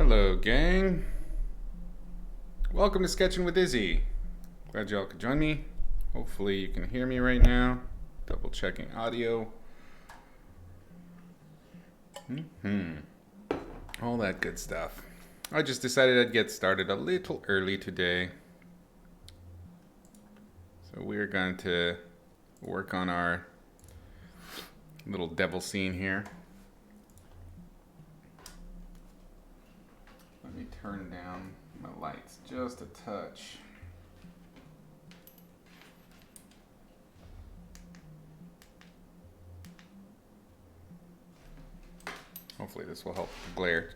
Hello, gang. Welcome to Sketching with Izzy. Glad y'all could join me. Hopefully, you can hear me right now. Double checking audio. All that good stuff. I just decided I'd get started a little early today. So, we're going to work on our little devil scene here. Let me turn down my lights just a touch. Hopefully this will help the glare.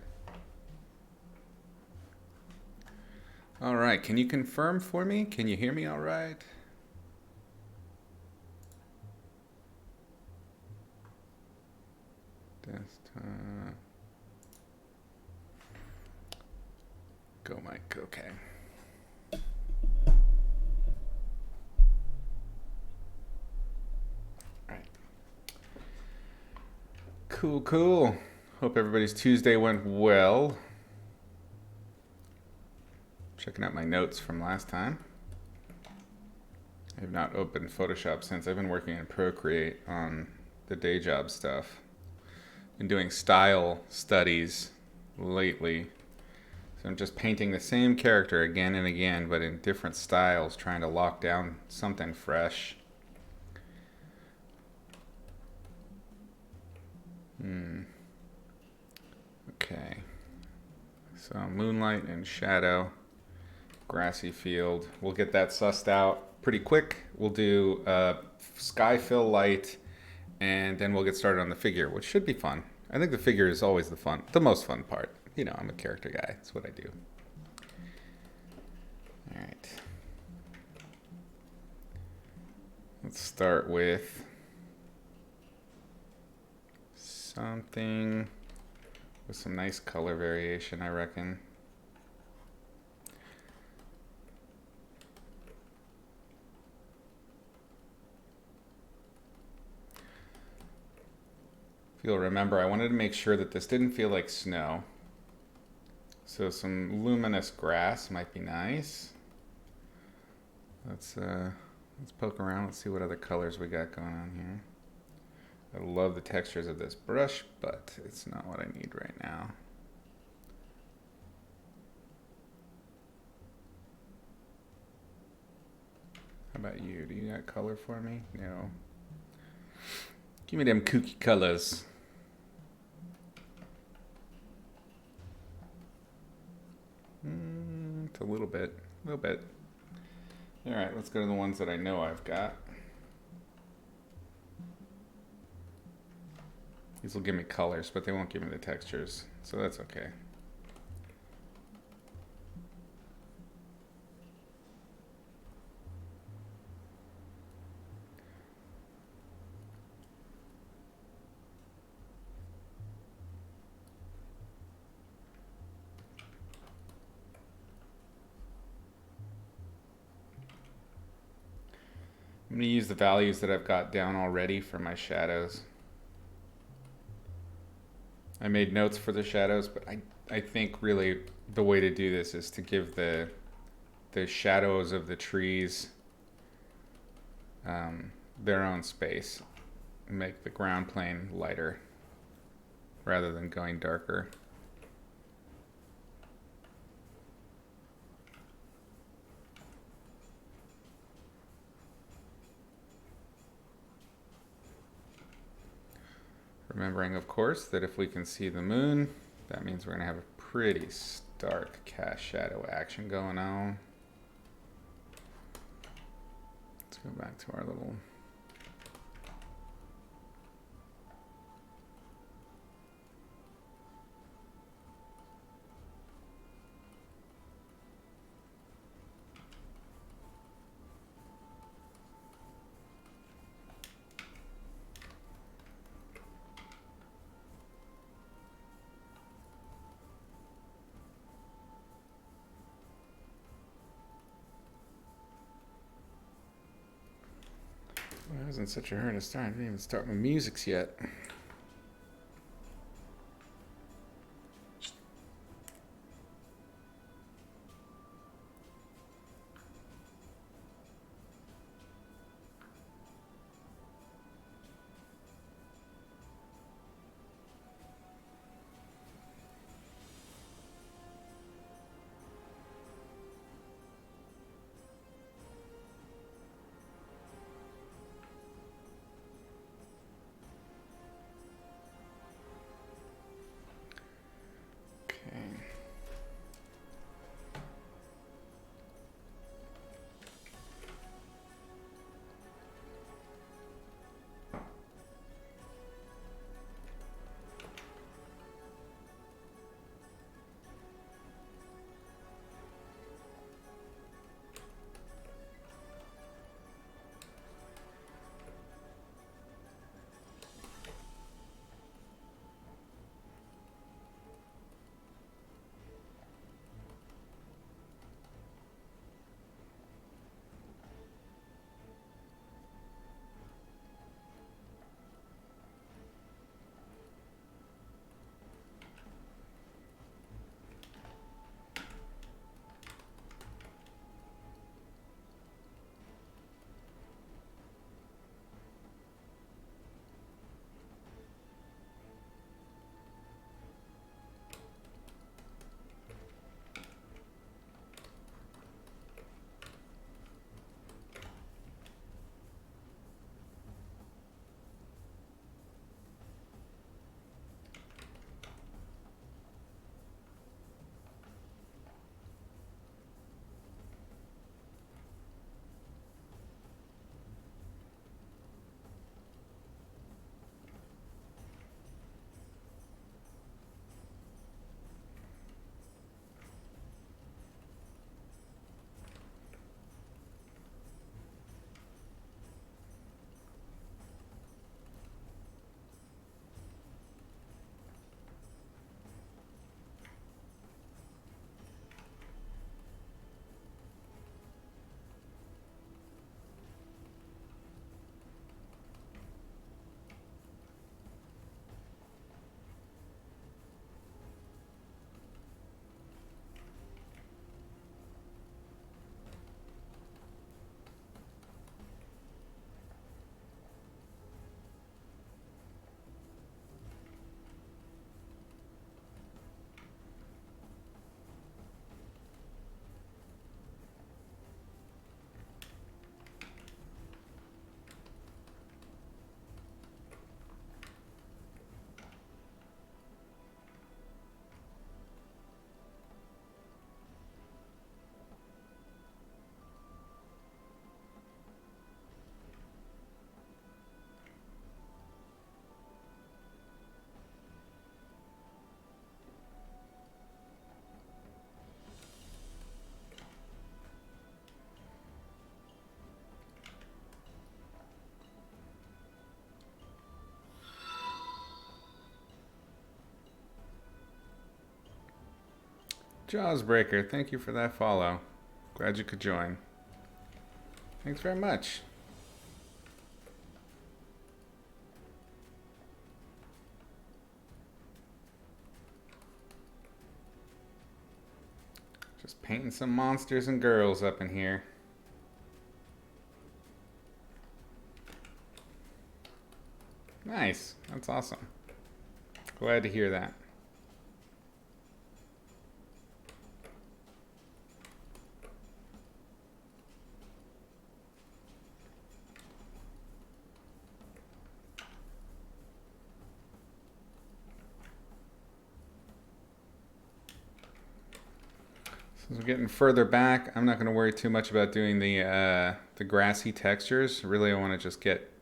All right, can you confirm for me? Can you hear me all right? Desktop. Go mic, okay. All right. Cool. Hope everybody's Tuesday went well. Checking out my notes from last time. I have not opened Photoshop since. I've been working in Procreate on the day job stuff. Been doing style studies lately. So I'm just painting the same character again and again, but in different styles, trying to lock down something fresh. Okay. So moonlight and shadow, grassy field. We'll get that sussed out pretty quick. We'll do sky fill light, and then we'll get started on the figure, which should be fun. I think the figure is always the most fun part. You know, I'm a character guy. That's what I do. All right. Let's start with something with some nice color variation, I reckon. If you'll remember, I wanted to make sure that this didn't feel like snow. So some luminous grass might be nice. Let's poke around. Let's see what other colors we got going on here. I love the textures of this brush, but it's not what I need right now. How about you? Do you got color for me? No. Give me them kooky colors. It's a little bit. All right, let's go to the ones that I know I've got. These will give me colors, but they won't give me the textures, so that's okay. I'm going to use the values that I've got down already for my shadows. I made notes for the shadows, but I think really the way to do this is to give the shadows of the trees their own space. Make the ground plane lighter rather than going darker. Remembering, of course, that if we can see the moon, that means we're going to have a pretty stark cast shadow action going on. Let's go back to our little... Well, I was in such a hurry to start. I didn't even start my musics yet. Jawsbreaker, thank you for that follow. Glad you could join. Thanks very much. Just painting some monsters and girls up in here. Nice. That's awesome. Glad to hear that. Since we're getting further back, I'm not going to worry too much about doing the grassy textures. Really, I want to just get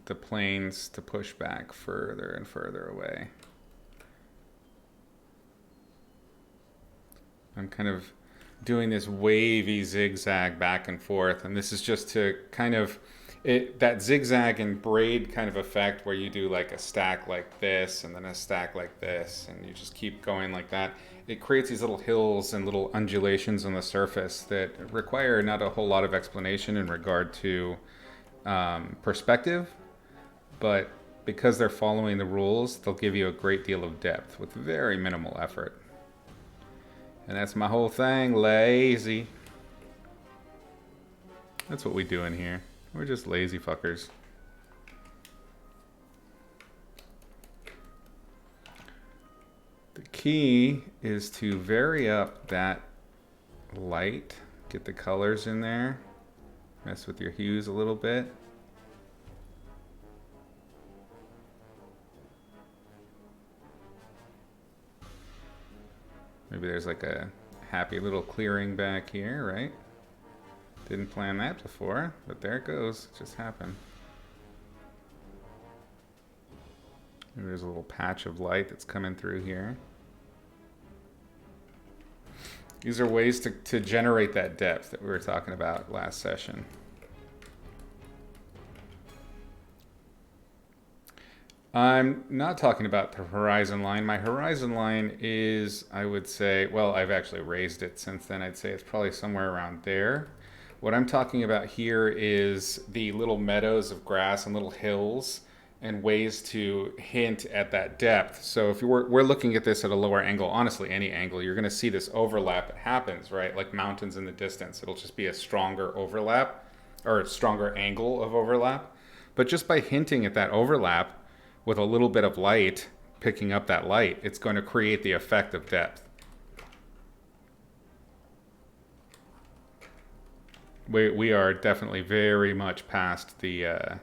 the planes to push back further and further away. I'm kind of doing this wavy zigzag back and forth, and this is just to kind of that zigzag and braid kind of effect where you do like a stack like this and then a stack like this, and you just keep going like that. It creates these little hills and little undulations on the surface that require not a whole lot of explanation in regard to perspective, but because they're following the rules, they'll give you a great deal of depth with very minimal effort. And that's my whole thing, lazy. That's what we do in here. We're just lazy fuckers. The key is to vary up that light, get the colors in there, mess with your hues a little bit. Maybe there's like a happy little clearing back here, right? Didn't plan that before, but there it goes. It just happened. Maybe there's a little patch of light that's coming through here. These are ways to generate that depth that we were talking about last session. I'm not talking about the horizon line. My horizon line is, I would say, well, I've actually raised it since then. I'd say it's probably somewhere around there. What I'm talking about here is the little meadows of grass and little hills and ways to hint at that depth. So if we're looking at this at a lower angle, honestly, any angle, you're going to see this overlap. It happens, right? Like mountains in the distance. It'll just be a stronger overlap or a stronger angle of overlap. But just by hinting at that overlap with a little bit of light, picking up that light, it's going to create the effect of depth. We are definitely very much past the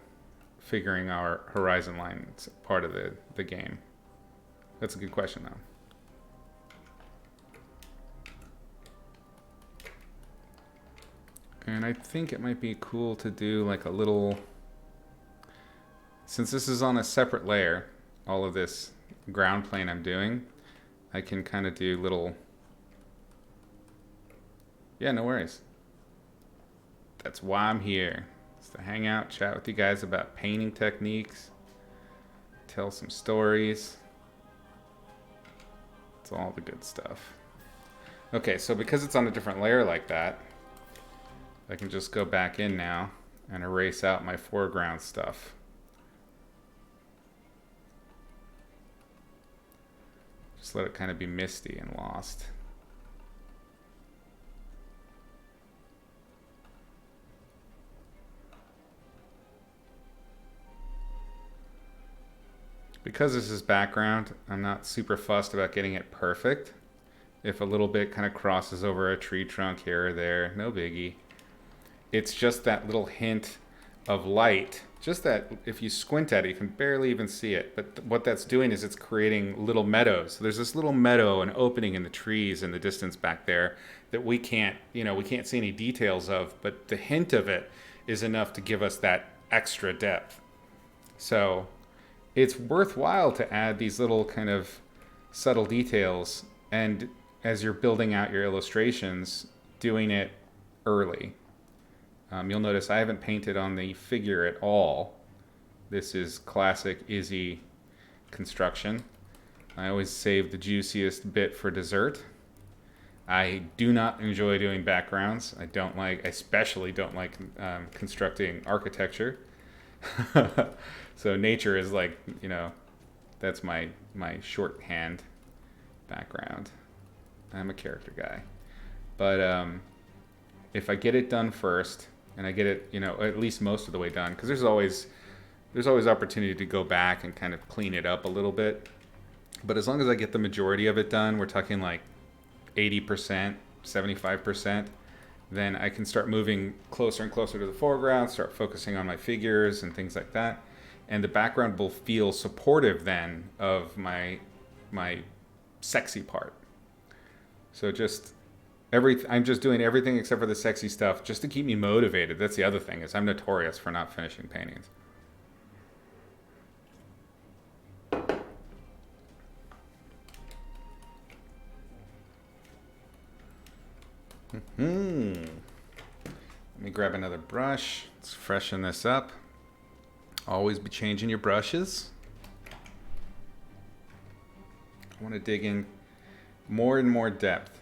figuring our horizon lines part of the game. That's a good question, though. And I think it might be cool to do like a little, since this is on a separate layer, all of this ground plane I'm doing, I can kind of do little, yeah, no worries. That's why I'm here. It's to hang out, chat with you guys about painting techniques, tell some stories. It's all the good stuff. Okay, so because it's on a different layer like that, I can just go back in now and erase out my foreground stuff. Just let it kind of be misty and lost. Because this is background, I'm not super fussed about getting it perfect. If a little bit kind of crosses over a tree trunk here or there, no biggie. It's just that little hint of light, just that if you squint at it, you can barely even see it. But what that's doing is it's creating little meadows. So there's this little meadow, an opening in the trees in the distance back there that we can't see any details of, but the hint of it is enough to give us that extra depth. So it's worthwhile to add these little kind of subtle details, and as you're building out your illustrations, doing it early. You'll notice I haven't painted on the figure at all. This is classic Izzy construction. I always save the juiciest bit for dessert. I do not enjoy doing backgrounds. I especially don't like constructing architecture. So nature is like, that's my shorthand background. I'm a character guy. But if I get it done first, and I get it, at least most of the way done, because there's always opportunity to go back and kind of clean it up a little bit. But as long as I get the majority of it done, we're talking like 80%, 75%, then I can start moving closer and closer to the foreground, start focusing on my figures and things like that. And the background will feel supportive then of my sexy part. So I'm just doing everything except for the sexy stuff just to keep me motivated. That's the other thing, is I'm notorious for not finishing paintings. Let me grab another brush. Let's freshen this up. Always be changing your brushes. I want to dig in more and more depth.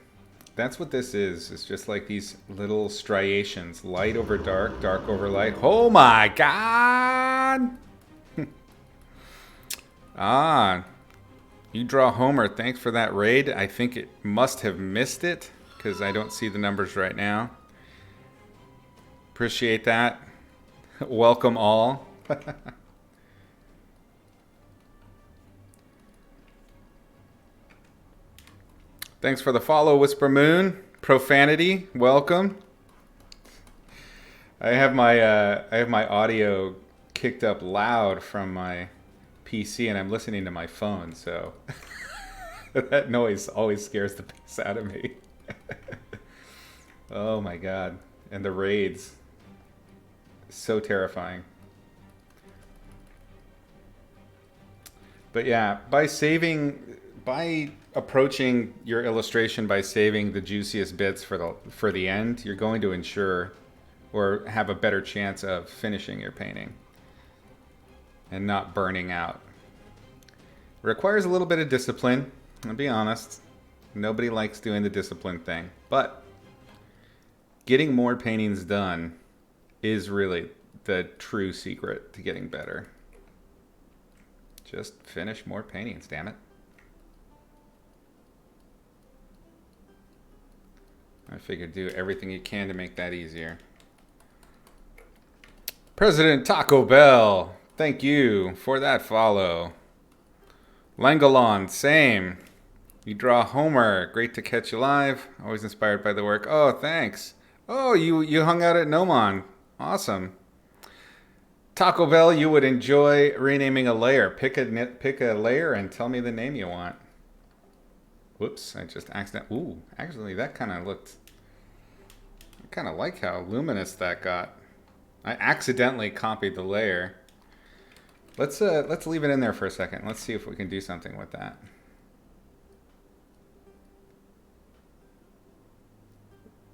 That's what this is. It's just like these little striations. Light over dark, dark over light. Oh my God! You draw Homer. Thanks for that raid. I think it must have missed it, because I don't see the numbers right now. Appreciate that. Welcome all. Thanks for the follow, Whisper Moon. Profanity, welcome. I have my audio kicked up loud from my PC, and I'm listening to my phone, so that noise always scares the piss out of me. Oh my God. And the raids. So terrifying. But yeah, by approaching your illustration by saving the juiciest bits for the end, you're going to ensure or have a better chance of finishing your painting and not burning out. It requires a little bit of discipline, I'll be honest. Nobody likes doing the discipline thing, but getting more paintings done is really the true secret to getting better. Just finish more paintings, damn it. I figured do everything you can to make that easier. President Taco Bell, thank you for that follow. Langalon, same. You draw Homer, great to catch you live. Always inspired by the work. Oh, thanks. Oh, you hung out at Nomon. Awesome. Taco Bell, you would enjoy renaming a layer. Pick a layer and tell me the name you want. Whoops, I just accidentally... Ooh, actually that kind of looked... I kind of like how luminous that got. I accidentally copied the layer. Let's leave it in there for a second. Let's see if we can do something with that.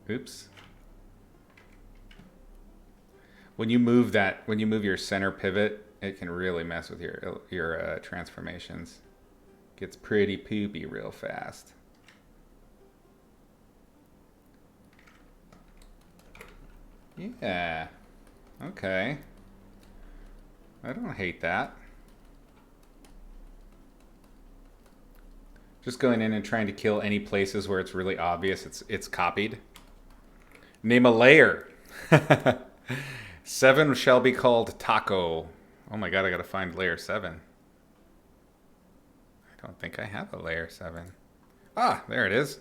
Oops. When you move your center pivot, it can really mess with your transformations. Gets pretty poopy real fast. Yeah. Okay. I don't hate that. Just going in and trying to kill any places where it's really obvious it's copied. Name a layer. 7 shall be called Taco. Oh my God, I gotta find layer 7. I don't think I have a layer 7. Ah, there it is.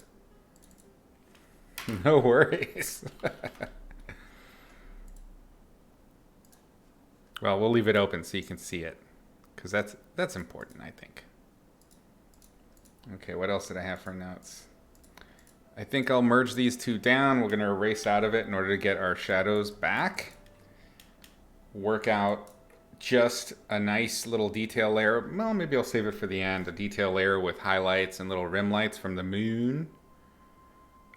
No worries. Well, we'll leave it open so you can see it, because that's important, I think. Okay, what else did I have for notes? I think I'll merge these two down. We're going to erase out of it in order to get our shadows back. Work out just a nice little detail layer. Well, maybe I'll save it for the end. A detail layer with highlights and little rim lights from the moon.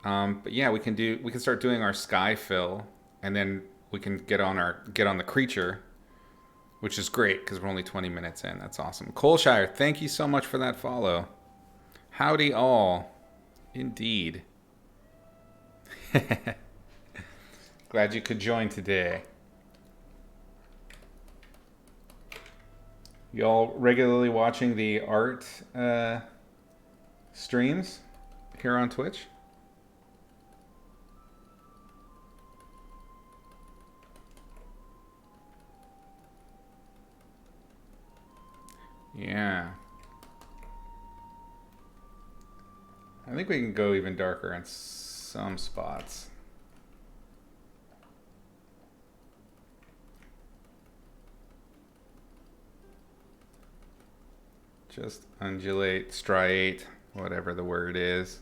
But yeah, we can start doing our sky fill, and then we can get on the creature, which is great because we're only 20 minutes in. That's awesome. Coleshire, thank you so much for that follow. Howdy all. Indeed. Glad you could join today. Y'all regularly watching the art streams here on Twitch? Yeah. I think we can go even darker in some spots. Just undulate, striate, whatever the word is.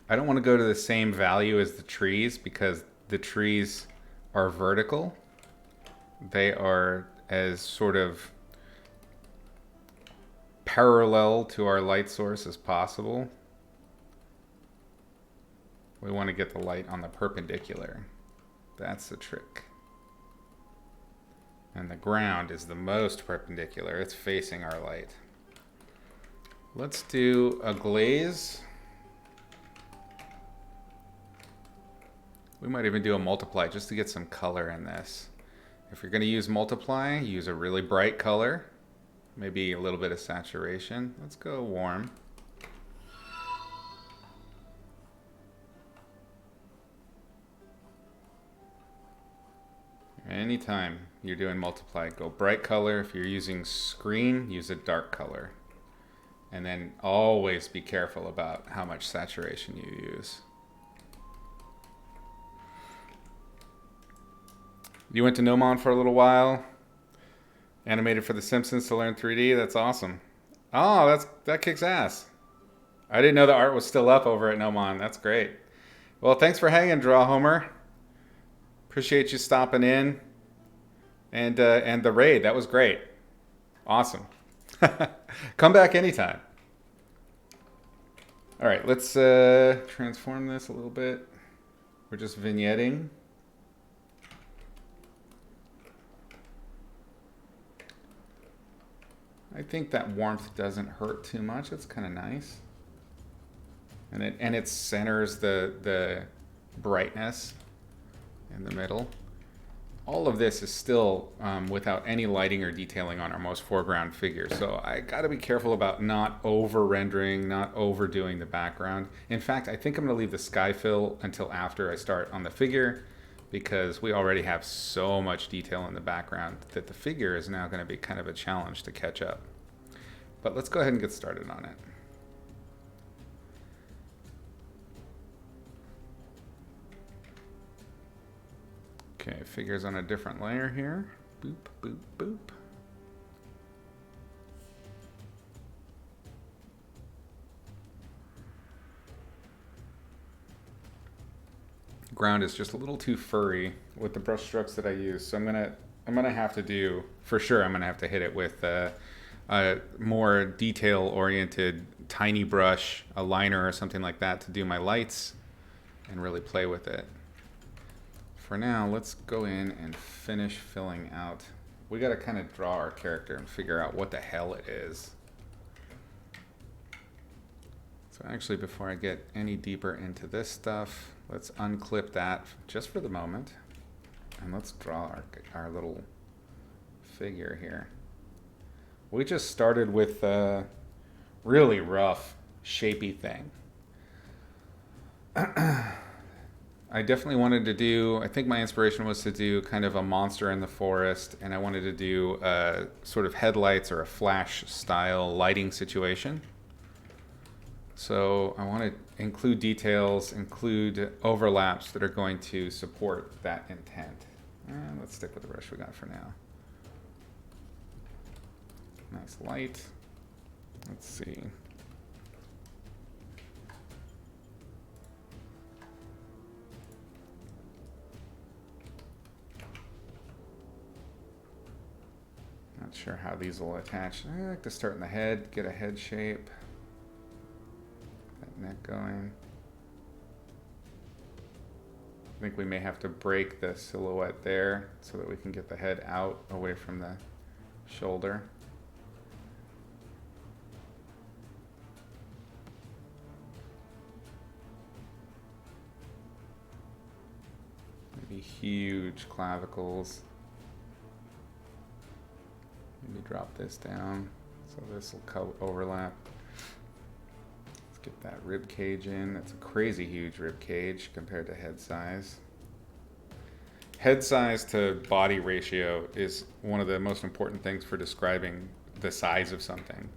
I don't want to go to the same value as the trees because the trees are vertical. They are as sort of parallel to our light source as possible. We want to get the light on the perpendicular. That's the trick. And the ground is the most perpendicular. It's facing our light. Let's do a glaze. We might even do a multiply just to get some color in this. If you're going to use multiply, use a really bright color. Maybe a little bit of saturation. Let's go warm. Anytime you're doing multiply, go bright color. If you're using screen, use a dark color. And then always be careful about how much saturation you use. You went to Nomon for a little while. Animated for The Simpsons to learn 3D. That's awesome. Oh, that kicks ass. I didn't know the art was still up over at Nomon. That's great. Well, thanks for hanging, Draw Homer. Appreciate you stopping in. And the raid, that was great. Awesome. Come back anytime. All right, let's transform this a little bit. We're just vignetting. I think that warmth doesn't hurt too much. It's kind of nice. And it centers the brightness in the middle. All of this is still without any lighting or detailing on our most foreground figure. So I got to be careful about not over rendering, not overdoing the background. In fact, I think I'm going to leave the sky fill until after I start on the figure, because we already have so much detail in the background that the figure is now going to be kind of a challenge to catch up. But let's go ahead and get started on it. Okay, figure's on a different layer here. Boop, boop, boop. Ground is just a little too furry with the brush strokes that I use, so I'm gonna have to do, for sure, I'm gonna have to hit it with a more detail-oriented tiny brush, a liner or something like that to do my lights and really play with it. For now, let's go in and finish filling out. We gotta kind of draw our character and figure out what the hell it is. So actually, before I get any deeper into this stuff, let's unclip that just for the moment. And let's draw our little figure here. We just started with a really rough, shapy thing. I definitely wanted to do, I think my inspiration was to do kind of a monster in the forest, and I wanted to do a sort of headlights or a flash style lighting situation. So I want to include details, include overlaps that are going to support that intent. And let's stick with the brush we got for now. Nice light. Let's see. Not sure how these will attach. I like to start in the head, get a head shape. That neck going. I think we may have to break the silhouette there so that we can get the head out away from the shoulder. The huge clavicles. Maybe drop this down so this will overlap. Let's get that rib cage in. That's a crazy huge rib cage compared to head size. Head size to body ratio is one of the most important things for describing the size of something.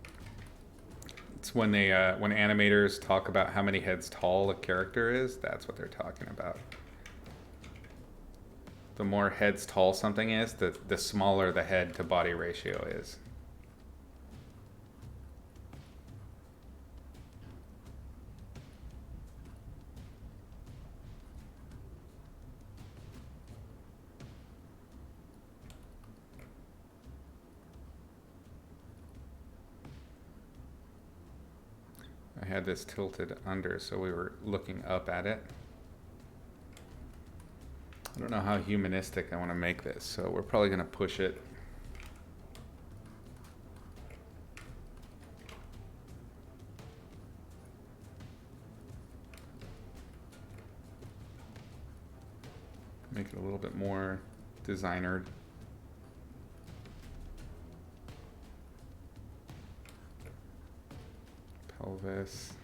It's when they when animators talk about how many heads tall a character is, that's what they're talking about. The more heads tall something is, the smaller the head to body ratio is. I had this tilted under, so we were looking up at it. I don't know how humanistic I want to make this, so we're probably going to push it. Make it a little bit more designered. Pelvis.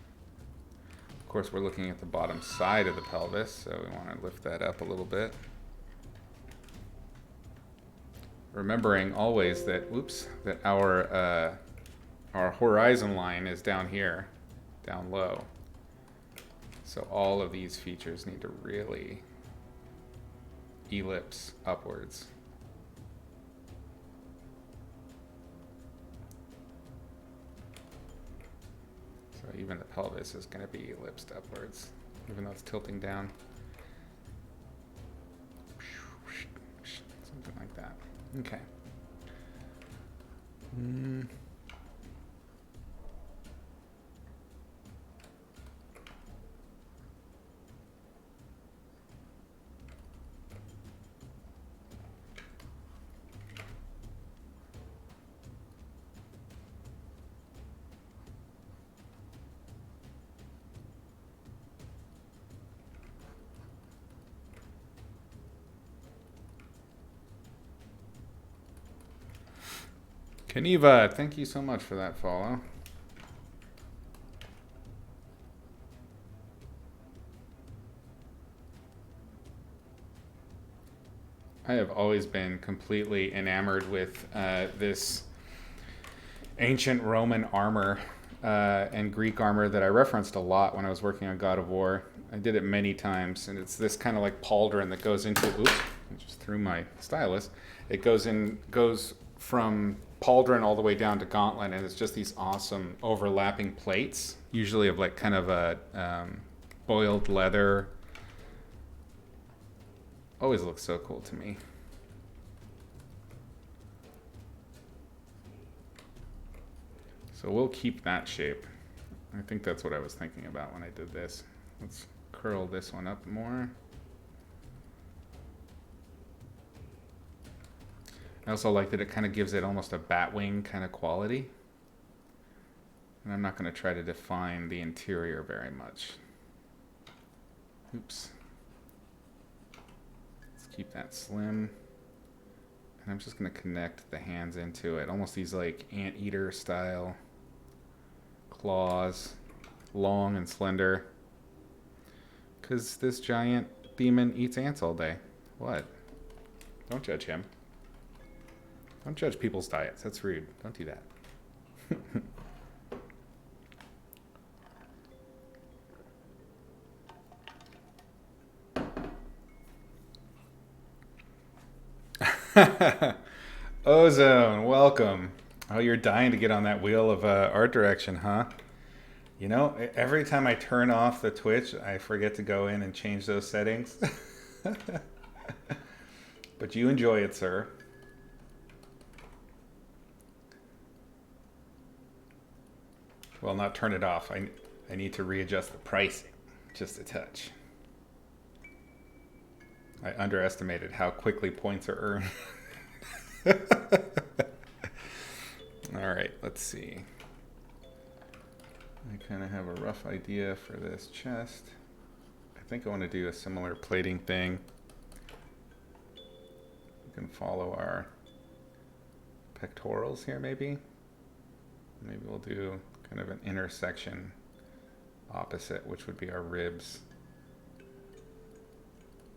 Of course, we're looking at the bottom side of the pelvis, so we want to lift that up a little bit. Remembering always that, that our horizon line is down here, down low. So all of these features need to really ellipse upwards. So even the pelvis is going to be ellipsed upwards, even though it's tilting down. Something like that. Okay. Kaniva, thank you so much for that follow. I have always been completely enamored with this ancient Roman armor and Greek armor that I referenced a lot when I was working on God of War. I did it many times, and it's this kind of like pauldron that goes into, oops, I just threw my stylus. It goes from pauldron all the way down to gauntlet, and it's just these awesome overlapping plates, usually of like kind of a boiled leather. Always looks so cool to me. So we'll keep that shape. I think that's what I was thinking about when I did this. Let's curl this one up more. I also like that it kind of gives it almost a bat wing kind of quality. And I'm not going to try to define the interior very much. Oops. Let's keep that slim. And I'm just going to connect the hands into it. Almost these like anteater style claws. Long and slender. Because this giant demon eats ants all day. What? Don't judge him. Don't judge people's diets. That's rude. Don't do that. Ozone, welcome. Oh, you're dying to get on that wheel of art direction, huh? You know, every time I turn off the Twitch, I forget to go in and change those settings. But you enjoy it, sir. Well, not turn it off. I need to readjust the pricing just a touch. I underestimated how quickly points are earned. All right, let's see. I kind of have a rough idea for this chest. I think I want to do a similar plating thing can follow our pectorals here maybe. Maybe we'll do kind of an intersection opposite, which would be our ribs.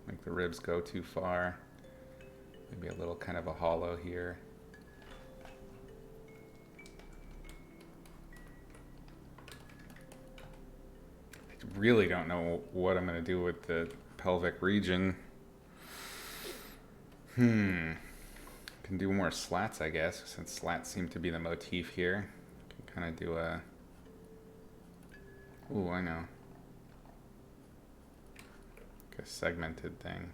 Make the ribs go too far. Maybe a little kind of a hollow here. I really don't know what I'm going to do with the pelvic region. Can do more slats, I guess, since slats seem to be the motif here. Can kind of do a... Ooh, I know. Like a segmented thing.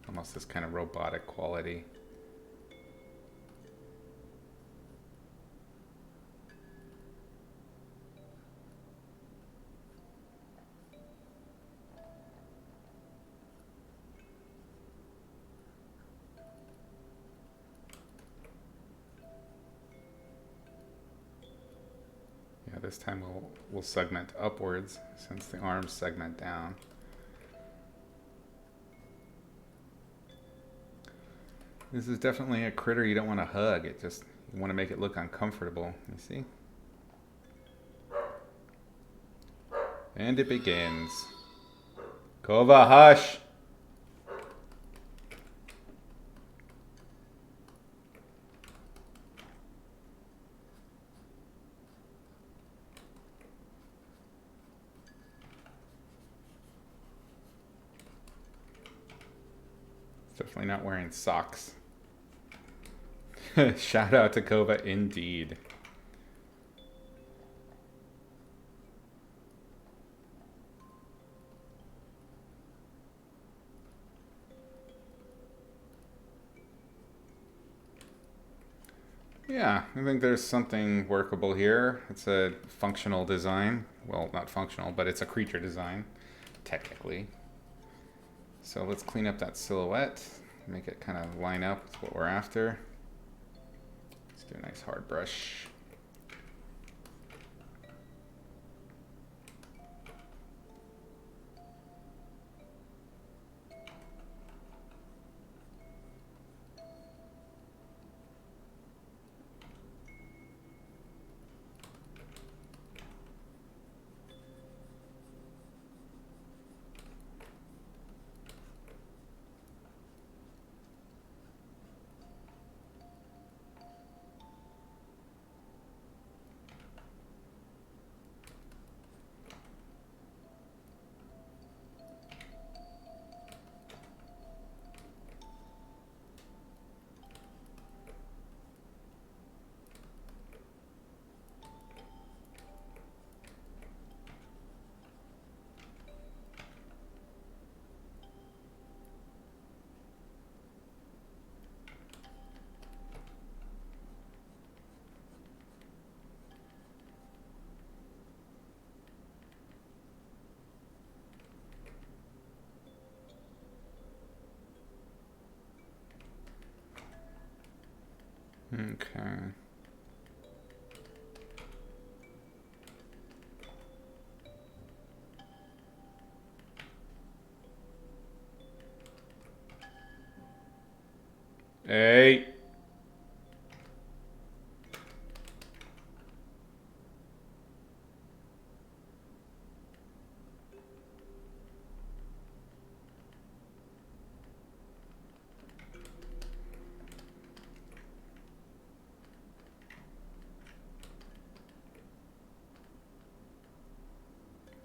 Almost this kind of robotic quality. Yeah, this time we'll segment upwards since the arms segment down. This is definitely a critter you don't want to hug. You want to make it look uncomfortable. You see? And it begins. Kova, hush! Definitely not wearing socks. Shout out to Kova, indeed. Yeah, I think there's something workable here. It's a functional design. Well, not functional, but it's a creature design, technically. So let's clean up that silhouette, make it kind of line up with what we're after. Let's do a nice hard brush. Okay. Hey.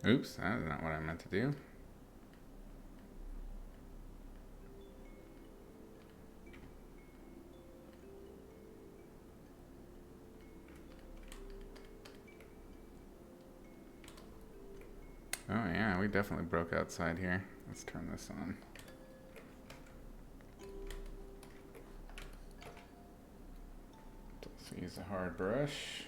Oops, that's not what I meant to do. Oh yeah, we definitely broke outside here. Let's turn this on. Let's use a hard brush.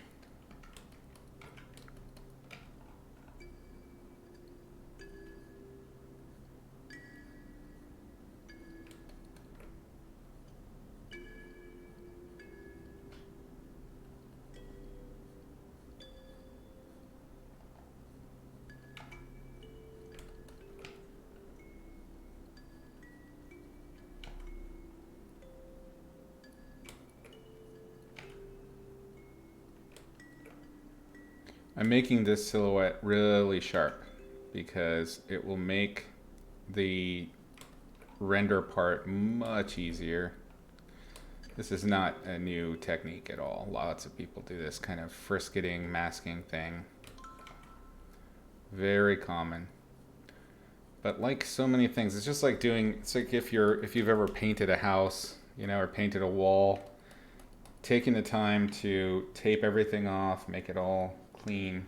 I'm making this silhouette really sharp because it will make the render part much easier. This is not a new technique at all. Lots of people do this kind of frisketing, masking thing. Very common. But like so many things, it's just like it's like if you've ever painted a house, or painted a wall, taking the time to tape everything off, make it all clean,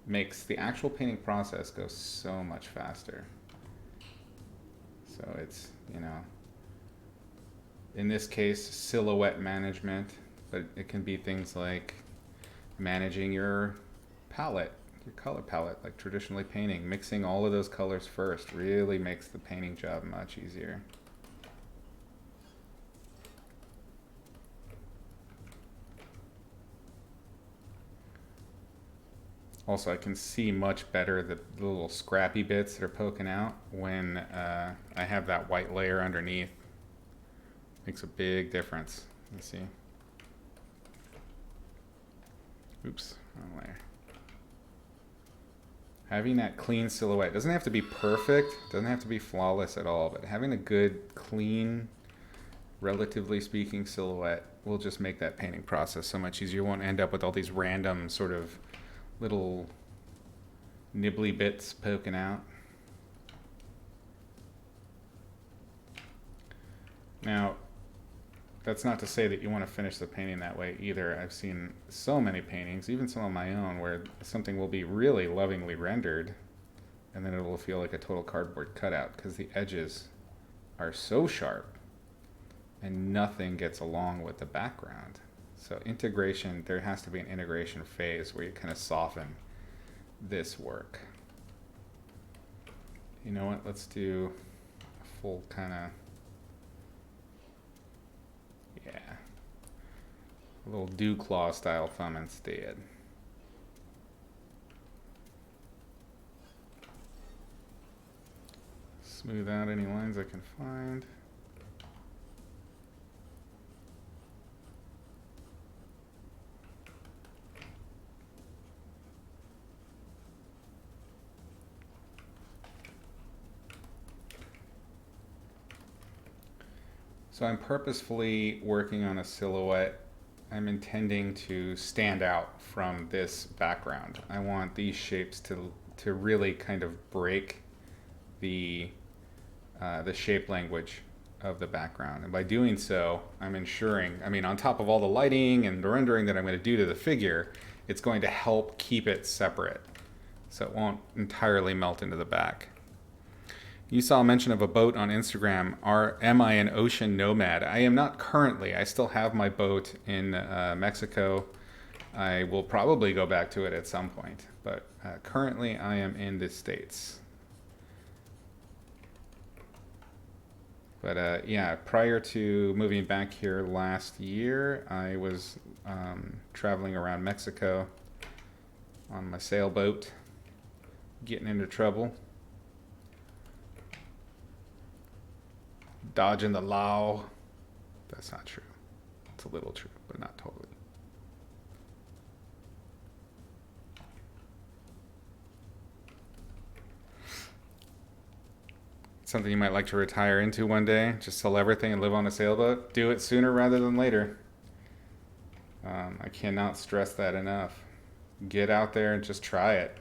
makes the actual painting process go so much faster. So it's, in this case, silhouette management, but it can be things like managing your palette, your color palette, like traditionally painting. Mixing all of those colors first really makes the painting job much easier. Also, I can see much better the little scrappy bits that are poking out when I have that white layer underneath. Makes a big difference. Let's see. Oops, wrong layer. Having that clean silhouette doesn't have to be perfect, doesn't have to be flawless at all, but having a good, clean, relatively speaking silhouette will just make that painting process so much easier. You won't end up with all these random sort of little nibbly bits poking out. Now, that's not to say that you want to finish the painting that way either. I've seen so many paintings, even some of my own, where something will be really lovingly rendered and then it will feel like a total cardboard cutout because the edges are so sharp and nothing gets along with the background. So integration, there has to be an integration phase where you kind of soften this work. You know what, let's do a full kind of, a little dew claw style thumb instead. Smooth out any lines I can find. So I'm purposefully working on a silhouette. I'm intending to stand out from this background. I want these shapes to really kind of break the shape language of the background. And by doing so, I'm ensuring, on top of all the lighting and the rendering that I'm going to do to the figure, it's going to help keep it separate so it won't entirely melt into the back. You saw a mention of a boat on Instagram. Am I an ocean nomad? I am not currently. I still have my boat in Mexico. I will probably go back to it at some point, but currently I am in the States. But yeah, prior to moving back here last year, I was traveling around Mexico on my sailboat, getting into trouble. Dodging the law. That's not true. It's a little true, but not totally. Something you might like to retire into one day. Just sell everything and live on a sailboat. Do it sooner rather than later. I cannot stress that enough. Get out there and just try it.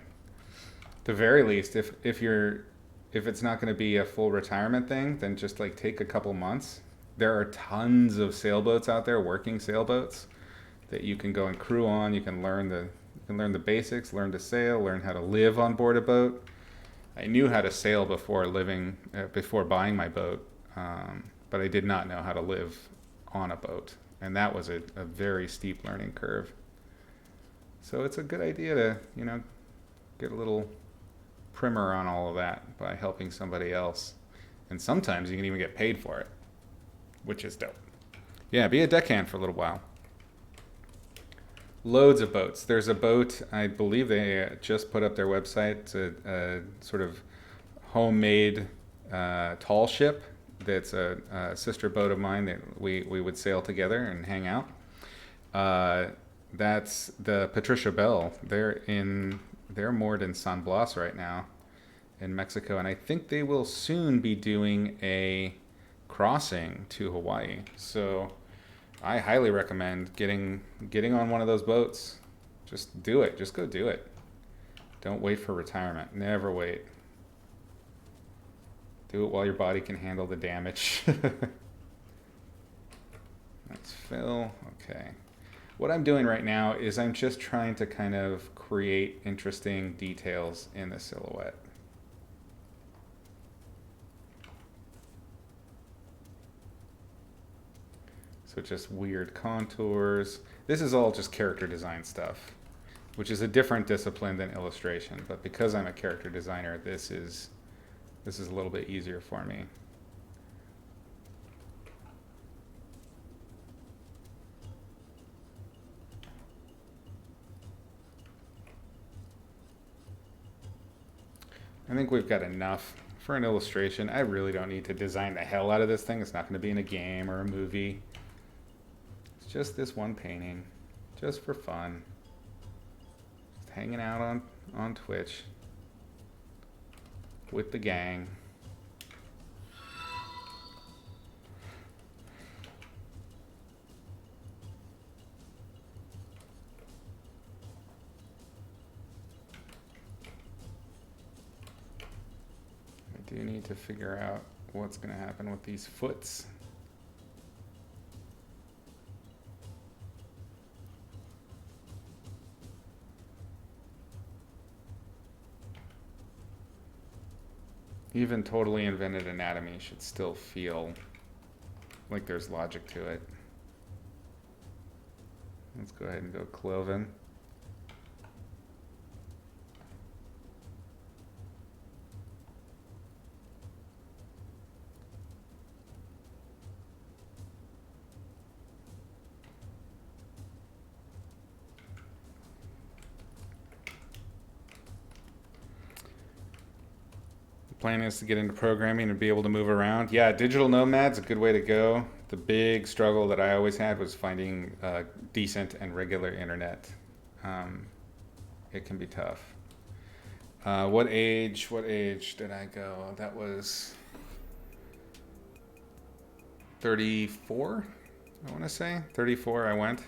At the very least, if it's not going to be a full retirement thing, then just like take a couple months. There are tons of sailboats out there, working sailboats, that you can go and crew on. You can learn the basics, learn to sail, learn how to live on board a boat. I knew how to sail before buying my boat, but I did not know how to live on a boat, and that was a very steep learning curve. So it's a good idea to get a little primer on all of that by helping somebody else. And sometimes you can even get paid for it, which is dope. Yeah, be a deckhand for a little while. Loads of boats. There's a boat, I believe they just put up their website. It's a sort of homemade tall ship that's a sister boat of mine that we would sail together and hang out. That's the Patricia Bell. They're moored in San Blas right now in Mexico, and I think they will soon be doing a crossing to Hawaii. So I highly recommend getting on one of those boats. Just do it. Just go do it. Don't wait for retirement. Never wait. Do it while your body can handle the damage. Let's fill. Okay. What I'm doing right now is I'm just trying to kind of create interesting details in the silhouette. So just weird contours. This is all just character design stuff, which is a different discipline than illustration. But because I'm a character designer, this is a little bit easier for me. I think we've got enough for an illustration. I really don't need to design the hell out of this thing. It's not going to be in a game or a movie. It's just this one painting, just for fun. Just hanging out on Twitch with the gang. I do need to figure out what's going to happen with these foots. Even totally invented anatomy should still feel like there's logic to it. Let's go ahead and go cloven. Plan is to get into programming and be able to move around. Yeah, digital nomad's a good way to go. The big struggle that I always had was finding decent and regular internet. It can be tough. What age did I go? That was 34, I want to say. 34 I went.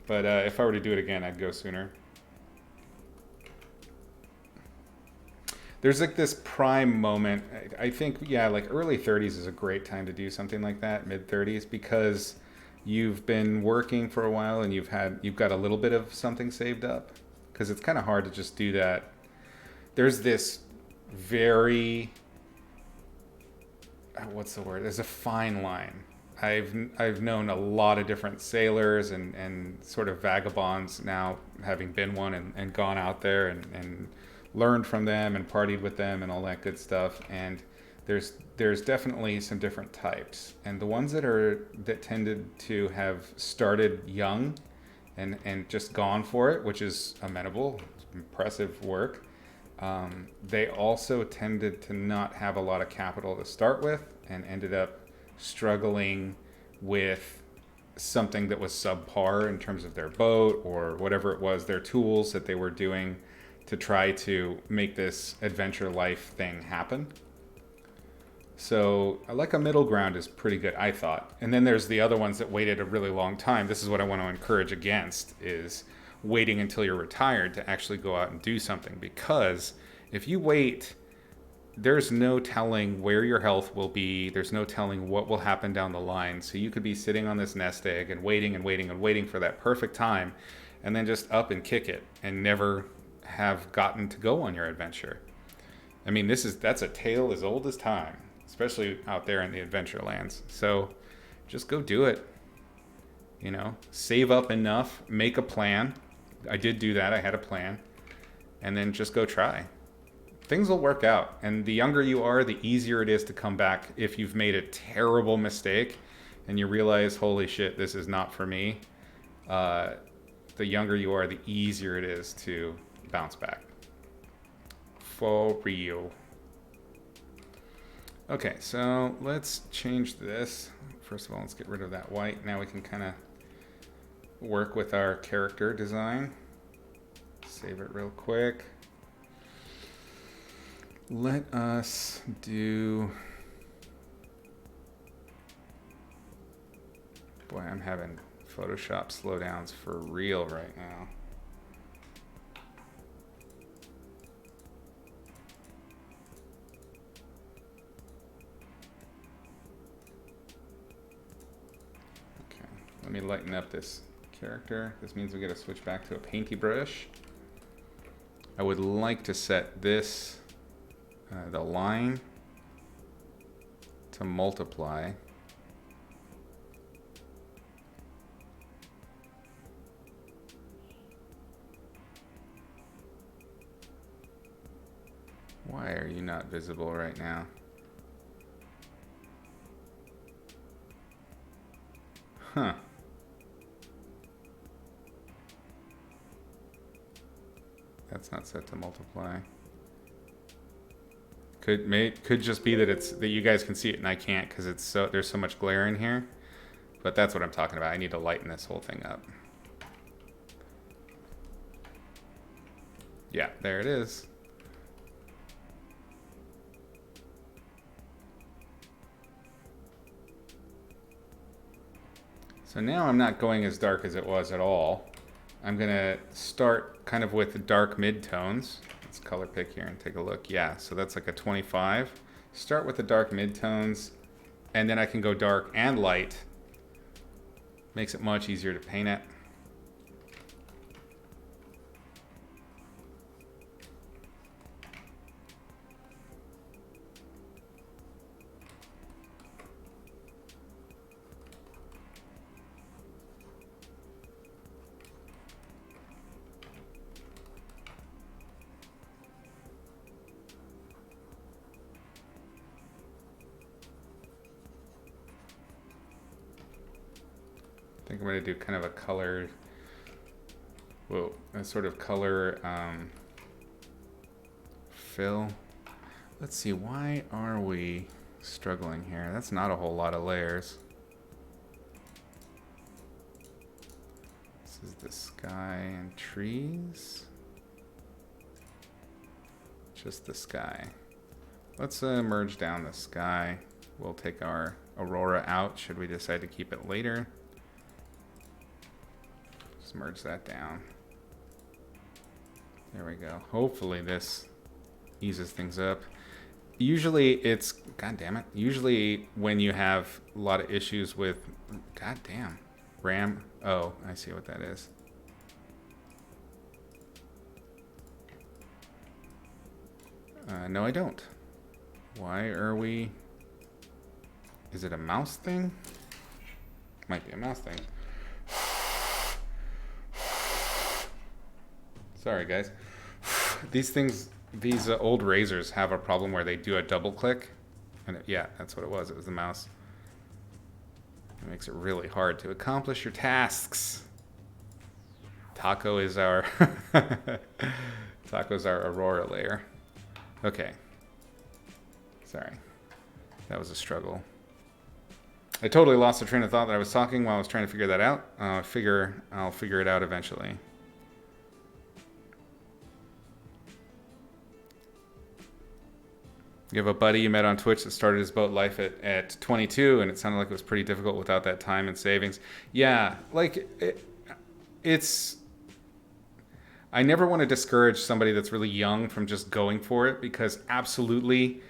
But if I were to do it again, I'd go sooner. There's like this prime moment. I think, yeah, like early 30s is a great time to do something like that, mid 30s, because you've been working for a while and you've got a little bit of something saved up. Because it's kind of hard to just do that. There's this very, what's the word? There's a fine line. I've known a lot of different sailors and sort of vagabonds now, having been one and gone out there and learned from them and partied with them and all that good stuff. And there's definitely some different types. And the ones that tended to have started young and just gone for it, which is amenable, impressive work. They also tended to not have a lot of capital to start with and ended up struggling with something that was subpar in terms of their boat or whatever it was, their tools that they were doing to try to make this adventure life thing happen. So like a middle ground is pretty good, I thought. And then there's the other ones that waited a really long time. This is what I want to encourage against, is waiting until you're retired to actually go out and do something. Because if you wait, there's no telling where your health will be. There's no telling what will happen down the line. So you could be sitting on this nest egg and waiting and waiting and waiting for that perfect time, and then just up and kick it and never have gotten to go on your adventure. I mean, that's a tale as old as time, especially out there in the adventure lands. So just go do it. You know, save up enough, make a plan. I did do that. I had a plan. And then just go try. Things will work out. And the younger you are, the easier it is to come back if you've made a terrible mistake and you realize, holy shit, this is not for me. The younger you are, the easier it is to bounce back. For real. Okay, so let's change this. First of all, let's get rid of that white. Now we can kind of work with our character design. Save it real quick. Let us do... Boy, I'm having Photoshop slowdowns for real right now. Okay, let me lighten up this character. This means we got to switch back to a painty brush. I would like to set this, the line, to multiply. Why are you not visible right now? Huh. That's not set to multiply. Could just be that it's that you guys can see it and I can't because it's so there's so much glare in here. But that's what I'm talking about. I need to lighten this whole thing up. Yeah, there it is. So now I'm not going as dark as it was at all. I'm gonna start kind of with dark midtones. Let's color pick here and take a look. Yeah, so that's like a 25. Start with the dark midtones, and then I can go dark and light. Makes it much easier to paint it. I think I'm going to do kind of a color, a sort of color fill. Let's see, why are we struggling here? That's not a whole lot of layers. This is the sky and trees. Just the sky. Let's merge down the sky. We'll take our aurora out should we decide to keep it later. Just merge that down. There we go. Hopefully this eases things up. Usually it's, god damn it, usually when you have a lot of issues with, god damn, RAM. Oh, I see what that is. No, I don't. Why are we, is it a mouse thing? Might be a mouse thing. Sorry, guys. These things, these old razors have a problem where they do a double click. And yeah, that's what it was. It was the mouse. It makes it really hard to accomplish your tasks. Taco is our Taco's our aurora layer. Okay. Sorry. That was a struggle. I totally lost the train of thought that I was talking while I was trying to figure that out. I'll figure it out eventually. You have a buddy you met on Twitch that started his boat life at 22, and it sounded like it was pretty difficult without that time and savings. Yeah, like, it's... I never want to discourage somebody that's really young from just going for it, because absolutely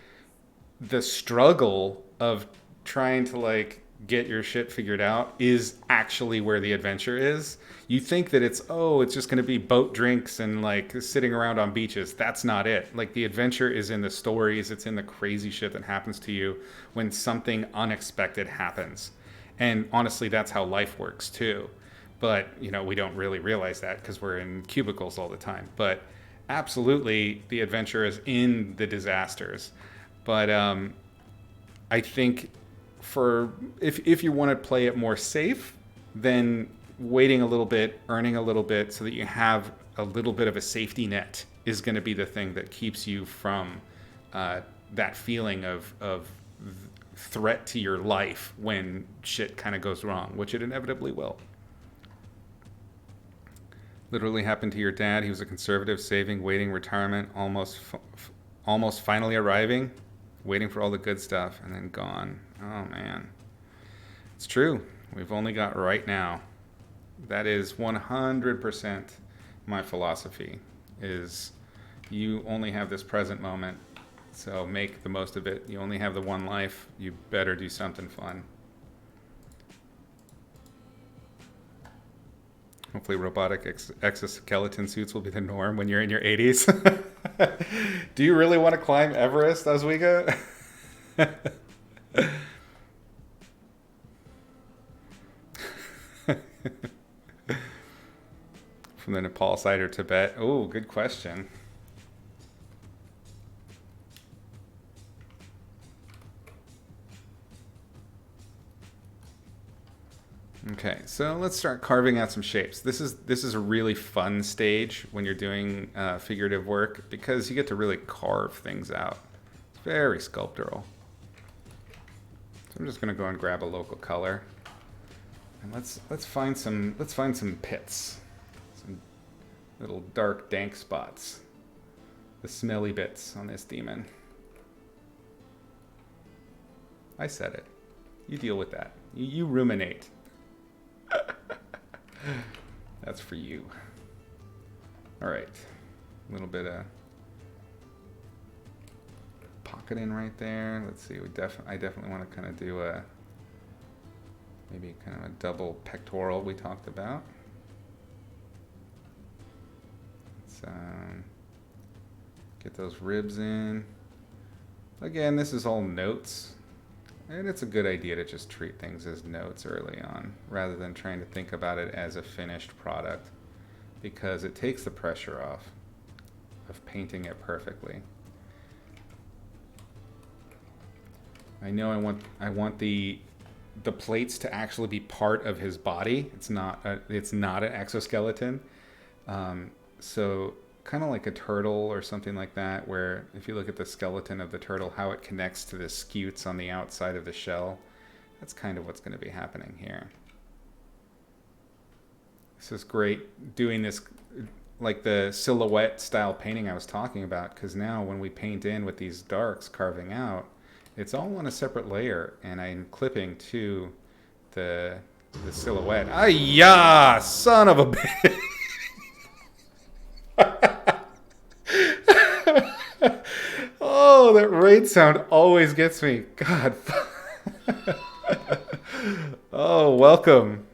the struggle of trying to, like, get your shit figured out is actually where the adventure is. You think that it's just going to be boat drinks and like sitting around on beaches. That's not it. Like, the adventure is in the stories. It's in the crazy shit that happens to you when something unexpected happens. And honestly, that's how life works too. But, you know, we don't really realize that because we're in cubicles all the time. But absolutely, the adventure is in the disasters. But I think for if you want to play it more safe, then waiting a little bit, earning a little bit so that you have a little bit of a safety net is going to be the thing that keeps you from that feeling of threat to your life when shit kind of goes wrong, which it inevitably will. Literally happened to your dad. He was a conservative, saving, waiting, retirement, almost finally arriving, waiting for all the good stuff, and then gone. Oh man, it's true. We've only got right now. That is 100% my philosophy. Is you only have this present moment, so make the most of it. You only have the one life. You better do something fun. Hopefully robotic exoskeleton suits will be the norm when you're in your 80s. Do you really want to climb Everest, Oswego? From the Nepal side or Tibet? Oh, good question. Okay, so let's start carving out some shapes. This is a really fun stage when you're doing figurative work because you get to really carve things out. It's very sculptural. So I'm just gonna go and grab a local color, and let's find some pits, some little dark dank spots, the smelly bits on this demon. I said it. You deal with that. You ruminate. That's for you. All right, a little bit of pocket in right there. Let's see. I definitely want to kind of do a maybe kind of a double pectoral we talked about. Let's get those ribs in. Again, this is all notes. And it's a good idea to just treat things as notes early on, rather than trying to think about it as a finished product, because it takes the pressure off of painting it perfectly. I know I want the plates to actually be part of his body. It's not an exoskeleton. So kind of like a turtle or something like that, where if you look at the skeleton of the turtle, how it connects to the scutes on the outside of the shell, that's kind of what's going to be happening here. This is great doing this, like the silhouette style painting I was talking about, because now when we paint in with these darks carving out, it's all on a separate layer, and I'm clipping to the silhouette. Ah-ya! Son of a bitch! Oh, that raid sound always gets me. God. Oh, welcome.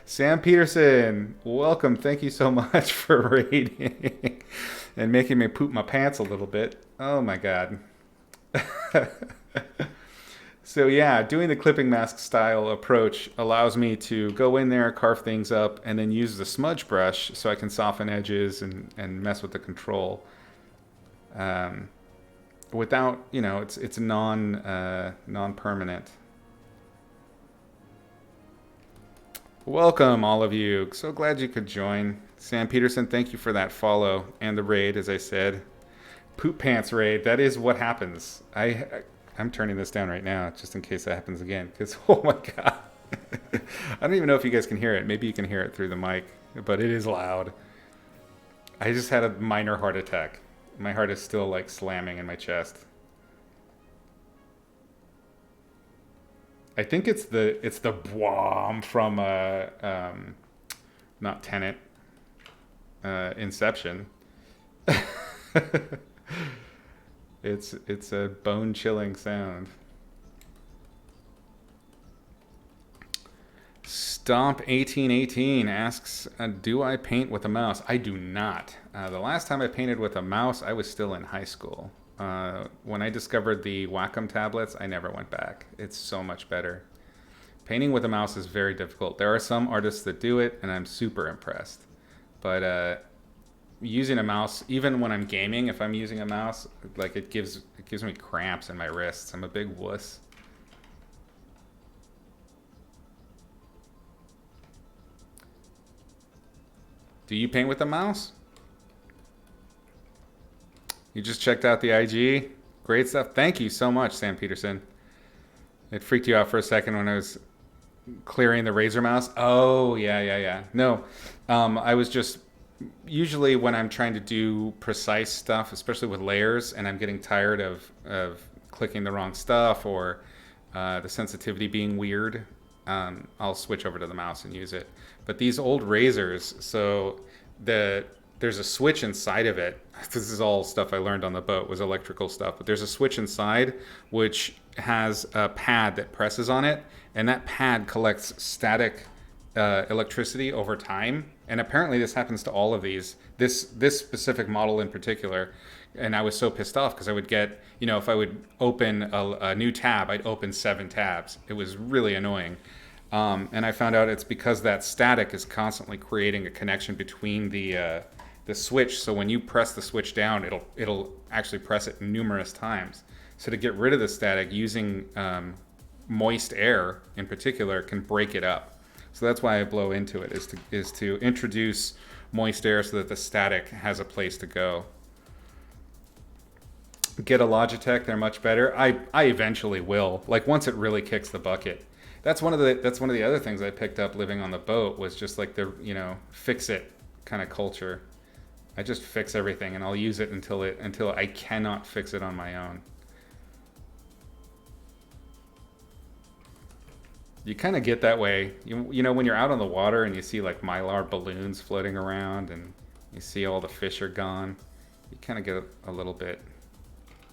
Sam Peterson, welcome. Thank you so much for raiding and making me poop my pants a little bit. Oh my God. So yeah, doing the clipping mask style approach allows me to go in there, carve things up, and then use the smudge brush so I can soften edges and mess with the control. Without, it's non-permanent. Welcome, all of you. So glad you could join. Sam Peterson, thank you for that follow and the raid, as I said. Poop pants raid, that is what happens. I'm turning this down right now just in case that happens again, because oh my God. I don't even know if you guys can hear it. Maybe you can hear it through the mic, but it is loud. I just had a minor heart attack. My heart is still like slamming in my chest. I think it's the Bwom from not Tenet, Inception. It's a bone-chilling sound. Stomp1818 asks, do I paint with a mouse? I do not. The last time I painted with a mouse, I was still in high school. When I discovered the Wacom tablets, I never went back. It's so much better. Painting with a mouse is very difficult. There are some artists that do it, and I'm super impressed. But using a mouse, even when I'm gaming, if I'm using a mouse, like it gives me cramps in my wrists. I'm a big wuss. Do you paint with a mouse? You just checked out the IG? Great stuff. Thank you so much, Sam Peterson. It freaked you out for a second when I was clearing the Razer mouse. Oh, yeah, yeah, yeah. No, I was just usually when I'm trying to do precise stuff, especially with layers, and I'm getting tired of clicking the wrong stuff or the sensitivity being weird, I'll switch over to the mouse and use it. But these old razors, so the there's a switch inside of it. This is all stuff I learned on the boat, was electrical stuff. But there's a switch inside which has a pad that presses on it, and that pad collects static electricity over time. And apparently this happens to all of these. This specific model in particular, and I was so pissed off because I would get, if I would open a new tab, I'd open 7 tabs. It was really annoying. And I found out it's because that static is constantly creating a connection between the switch. So when you press the switch down, it'll actually press it numerous times. So to get rid of the static, using moist air in particular can break it up. So that's why I blow into it, is to introduce moist air so that the static has a place to go. Get a Logitech, they're much better. I eventually will. Like once it really kicks the bucket. That's one of the other things I picked up living on the boat, was just like the fix it kind of culture. I just fix everything and I'll use it until I cannot fix it on my own. You kind of get that way, when you're out on the water and you see like mylar balloons floating around and you see all the fish are gone. You kind of get a little bit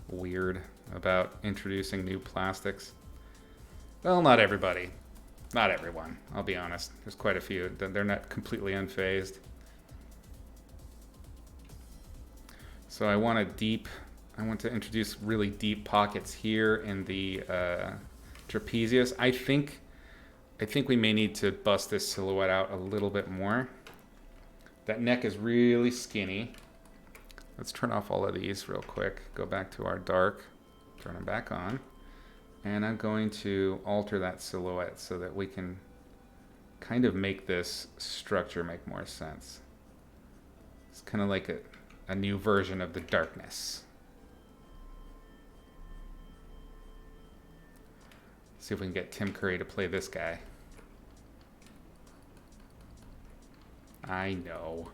weird about introducing new plastics. Well, not everybody. Not everyone, I'll be honest. There's quite a few. They're not completely unfazed. So I want to introduce really deep pockets here in the trapezius. I think we may need to bust this silhouette out a little bit more. That neck is really skinny. Let's turn off all of these real quick. Go back to our dark, turn them back on. And I'm going to alter that silhouette so that we can kind of make this structure make more sense. It's kind of like a new version of the darkness. See if we can get Tim Curry to play this guy. I know.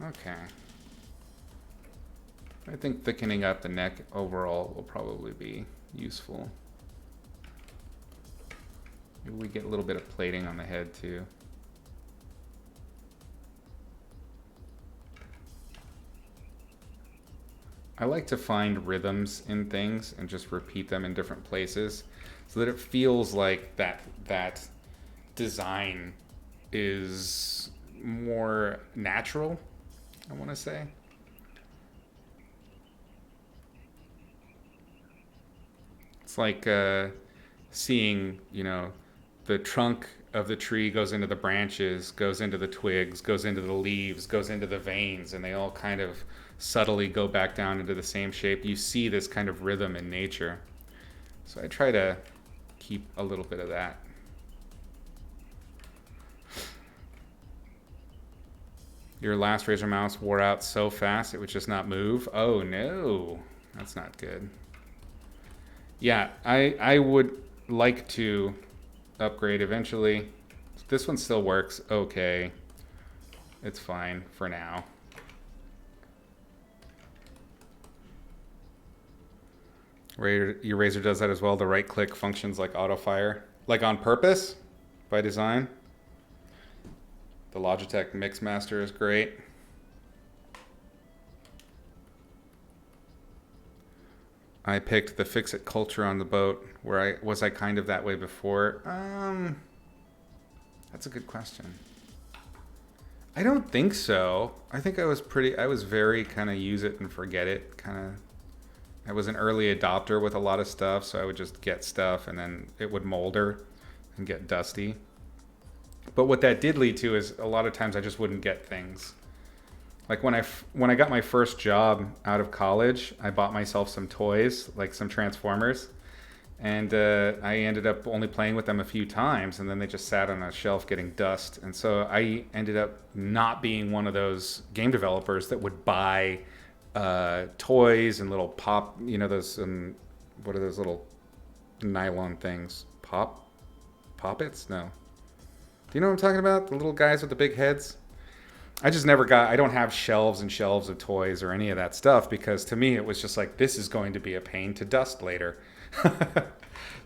Okay. I think thickening up the neck overall will probably be useful. Maybe we get a little bit of plating on the head too. I like to find rhythms in things and just repeat them in different places so that it feels like that design is more natural, I want to say. It's like seeing, the trunk of the tree goes into the branches, goes into the twigs, goes into the leaves, goes into the veins, and they all kind of subtly go back down into the same shape. You see this kind of rhythm in nature. So I try to keep a little bit of that. Your last Razer mouse wore out so fast it would just not move. Oh no, that's not good. Yeah, I would like to upgrade eventually. This one still works okay. It's fine for now. Your Razer does that as well. The right click functions like auto fire, like on purpose, by design. The Logitech Mixmaster is great. I picked the fix it culture on the boat. Was I kind of that way before? That's a good question. I don't think so. I think I was very kind of use it and forget it kind of. I was an early adopter with a lot of stuff, so I would just get stuff and then it would molder and get dusty. But what that did lead to is a lot of times I just wouldn't get things. Like when I got my first job out of college, I bought myself some toys, like some Transformers, and I ended up only playing with them a few times, and then they just sat on a shelf getting dust. And so I ended up not being one of those game developers that would buy toys and little pop, those, what are those little nylon things? Poppets? No. Do you know what I'm talking about? The little guys with the big heads? I don't have shelves and shelves of toys or any of that stuff because to me it was just like, this is going to be a pain to dust later.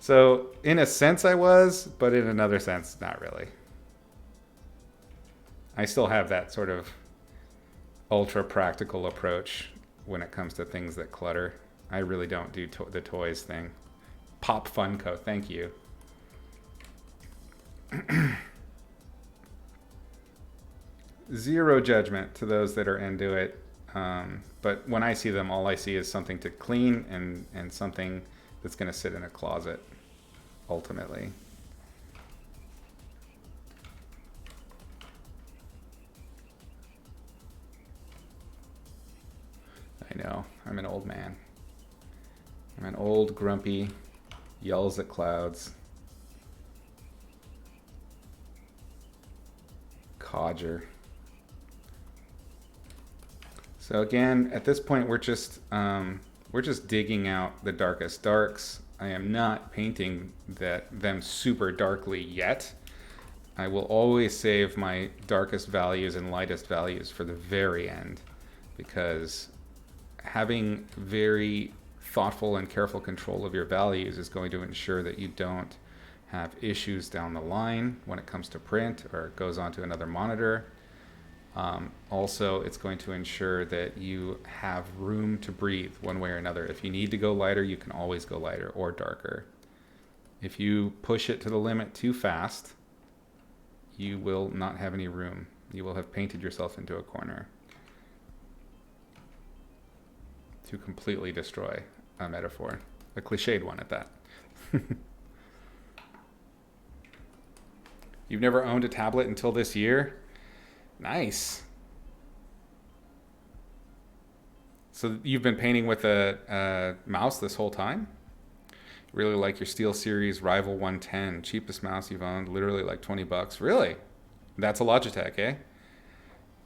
So in a sense I was, but in another sense, not really. I still have that sort of ultra practical approach when it comes to things that clutter. I really don't do the toys thing. Pop Funko, thank you. Zero judgment to those that are into it. But when I see them, all I see is something to clean and something that's going to sit in a closet, ultimately. I know, I'm an old man. I'm an old, grumpy, yells at clouds. Codger. So again, at this point, we're just digging out the darkest darks. I am not painting them super darkly yet. I will always save my darkest values and lightest values for the very end, because having very thoughtful and careful control of your values is going to ensure that you don't have issues down the line when it comes to print or it goes onto another monitor. Also, it's going to ensure that you have room to breathe one way or another. If you need to go lighter, you can always go lighter or darker. If you push it to the limit too fast, you will not have any room. You will have painted yourself into a corner. To completely destroy a metaphor. A cliched one at that. You've never owned a tablet until this year? Nice. So you've been painting with a mouse this whole time? Really like your SteelSeries Rival 110, cheapest mouse you've owned, literally like $20. Really? That's a Logitech, eh?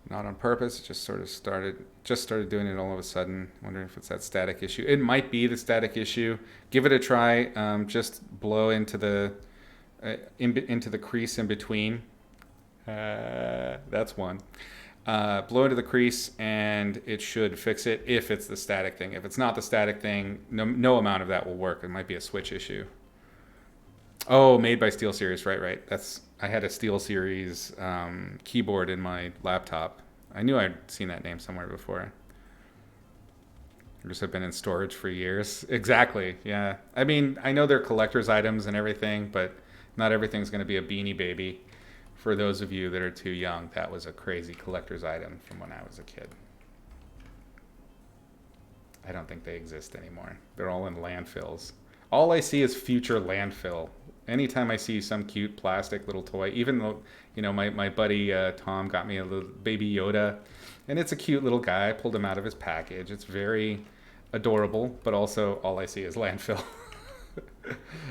Not on purpose, just started doing it all of a sudden. Wondering if it's that static issue. It might be the static issue. Give it a try. Just blow into the crease in between. That's one. Blow into the crease and it should fix it if it's the static thing. If it's not the static thing, no amount of that will work. It might be a switch issue. Oh, made by SteelSeries, right. I had a SteelSeries keyboard in my laptop. I knew I'd seen that name somewhere before. Or just have been in storage for years. Exactly, yeah. I mean, I know they're collector's items and everything, but not everything's going to be a Beanie Baby. For those of you that are too young, that was a crazy collector's item from when I was a kid. I don't think they exist anymore. They're all in landfills. All I see is future landfill. Anytime I see some cute plastic little toy, even though, my buddy Tom got me a little baby Yoda, and it's a cute little guy. I pulled him out of his package. It's very adorable, but also all I see is landfill.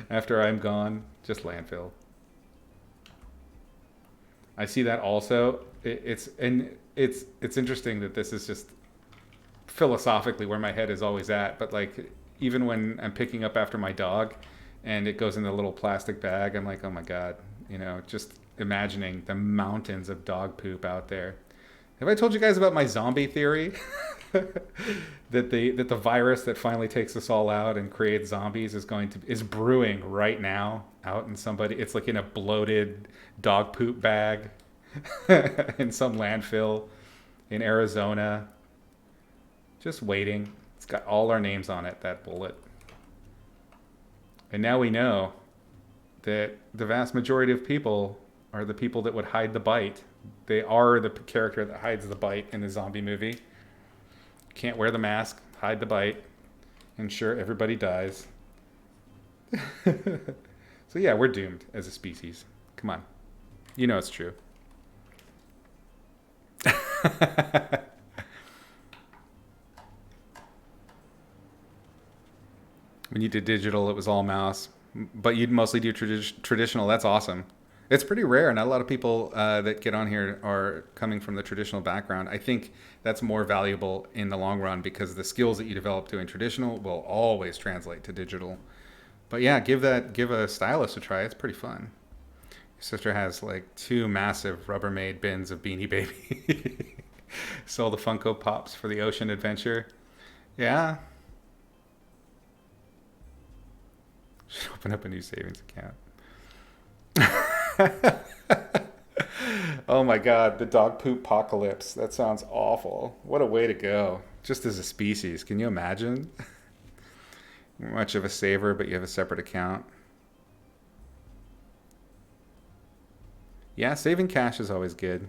After I'm gone, just landfill. I see that also. It's interesting that this is just philosophically where my head is always at, but like even when I'm picking up after my dog and it goes in the little plastic bag, I'm like, oh my God, just imagining the mountains of dog poop out there. Have I told you guys about my zombie theory? that the virus that finally takes us all out and creates zombies is brewing right now out in somebody. It's like in a bloated dog poop bag in some landfill in Arizona. Just waiting. It's got all our names on it, that bullet. And now we know that the vast majority of people are the people that would hide the bite. They are the character that hides the bite in the zombie movie. Can't wear the mask, hide the bite, ensure everybody dies. So yeah, we're doomed as a species. Come on. You know it's true. When you did digital, it was all mouse. But you'd mostly do traditional. That's awesome. It's pretty rare. Not a lot of people that get on here are coming from the traditional background. I think that's more valuable in the long run because the skills that you develop doing traditional will always translate to digital. But yeah, give a stylus a try. It's pretty fun. Your sister has like 2 massive Rubbermaid bins of Beanie Baby. Sold the Funko Pops for the ocean adventure. Yeah. Should open up a new savings account. Oh my god, the dog poop apocalypse. That sounds awful. What a way to go. Just as a species. Can you imagine? Much of a saver, but you have a separate account. Yeah, saving cash is always good.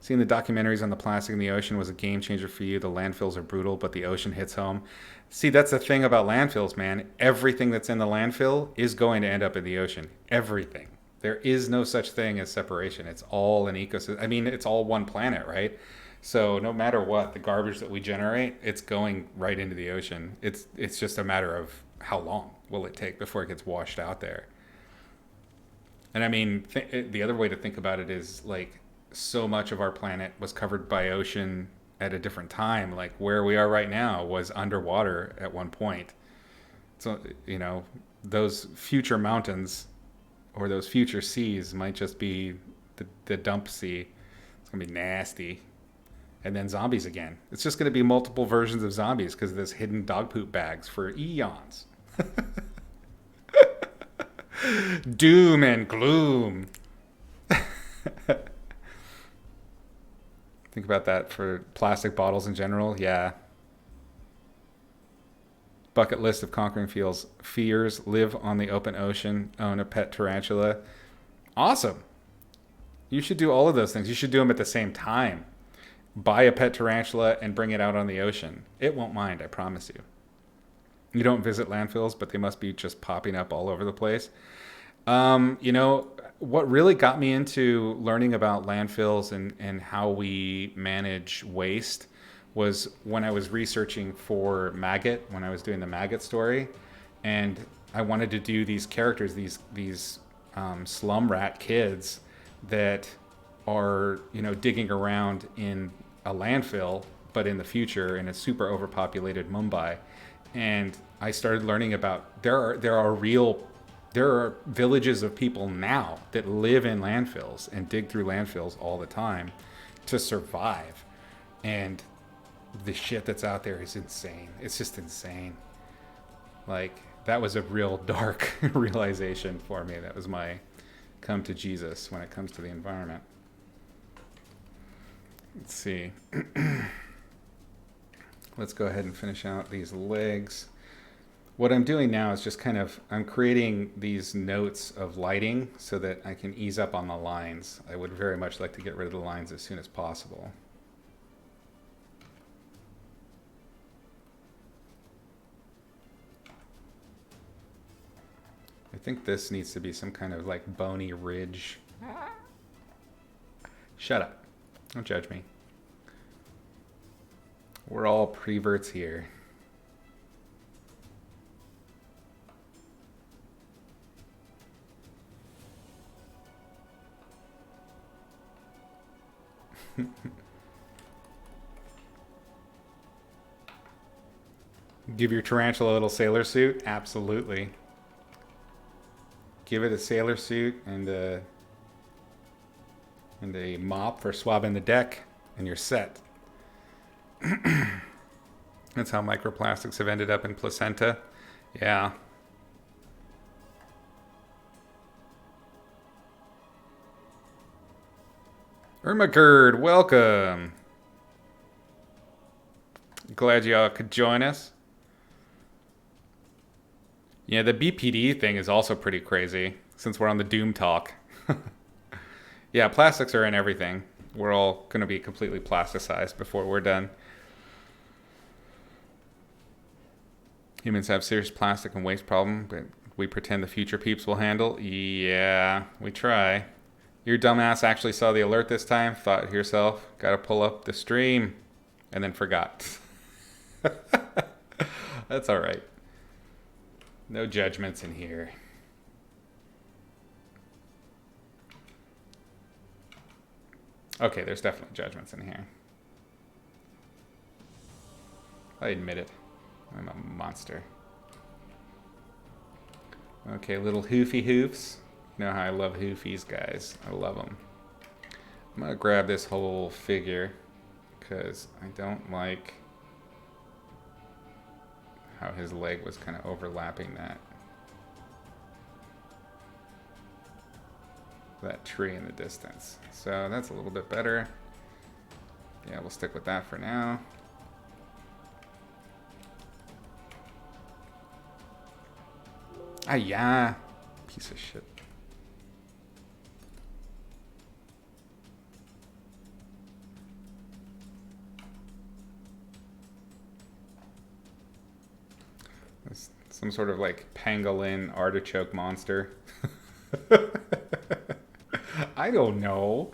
Seeing the documentaries on the plastic in the ocean was a game changer for you. The landfills are brutal, but the ocean hits home. See, that's the thing about landfills, man. Everything that's in the landfill is going to end up in the ocean. Everything. There is no such thing as separation. It's all an ecosystem. I mean, it's all one planet, right? So no matter what, the garbage that we generate, it's going right into the ocean. It's just a matter of how long will it take before it gets washed out there. And I mean, the other way to think about it is like so much of our planet was covered by ocean at a different time. Like where we are right now was underwater at one point. So, those future mountains or those future seas might just be the dump sea. It's going to be nasty. And then zombies again. It's just going to be multiple versions of zombies because of this hidden dog poop bags for eons. Doom and gloom. Think about that for plastic bottles in general. Yeah. Bucket list of conquering fears. Live on the open ocean. Own a pet tarantula. Awesome. You should do all of those things. You should do them at the same time. Buy a pet tarantula and bring it out on the ocean. It won't mind, I promise you. You don't visit landfills, but they must be just popping up all over the place. What really got me into learning about landfills and how we manage waste was when I was researching for Maggot, when I was doing the Maggot story. And I wanted to do these characters, these slum rat kids that are, digging around in a landfill, but in the future in a super overpopulated Mumbai. And I started learning about there are villages of people now that live in landfills and dig through landfills all the time to survive. And the shit that's out there is insane. It's just insane. Like, that was a real dark realization for me. That was my come to Jesus when it comes to the environment. Let's see. Let's go ahead and finish out these legs. What I'm doing now is just I'm creating these notes of lighting so that I can ease up on the lines. I would very much like to get rid of the lines as soon as possible. I think this needs to be some kind of like bony ridge. Shut up. Don't judge me. We're all preverts here. Give your tarantula a little sailor suit? Absolutely. Give it a sailor suit and a mop for swabbing the deck, and you're set. That's how microplastics have ended up in placenta. Yeah. Ermagerd, welcome. Glad y'all could join us. Yeah, the BPD thing is also pretty crazy, since we're on the Doom talk. Yeah, plastics are in everything. We're all going to be completely plasticized before we're done. Humans have serious plastic and waste problem, but we pretend the future peeps will handle. Yeah, we try. Your dumbass actually saw the alert this time, thought to yourself, gotta pull up the stream, and then forgot. That's all right. No judgments in here. Okay, there's definitely judgments in here. I admit it. I'm a monster. Okay, little hoofy hoofs. You know how I love hoofies, guys. I love them. I'm gonna grab this whole figure because I don't like how his leg was kind of overlapping that tree in the distance. So that's a little bit better. Yeah, we'll stick with that for now. Ah, yeah. Piece of shit. There's some sort of like pangolin artichoke monster. I don't know.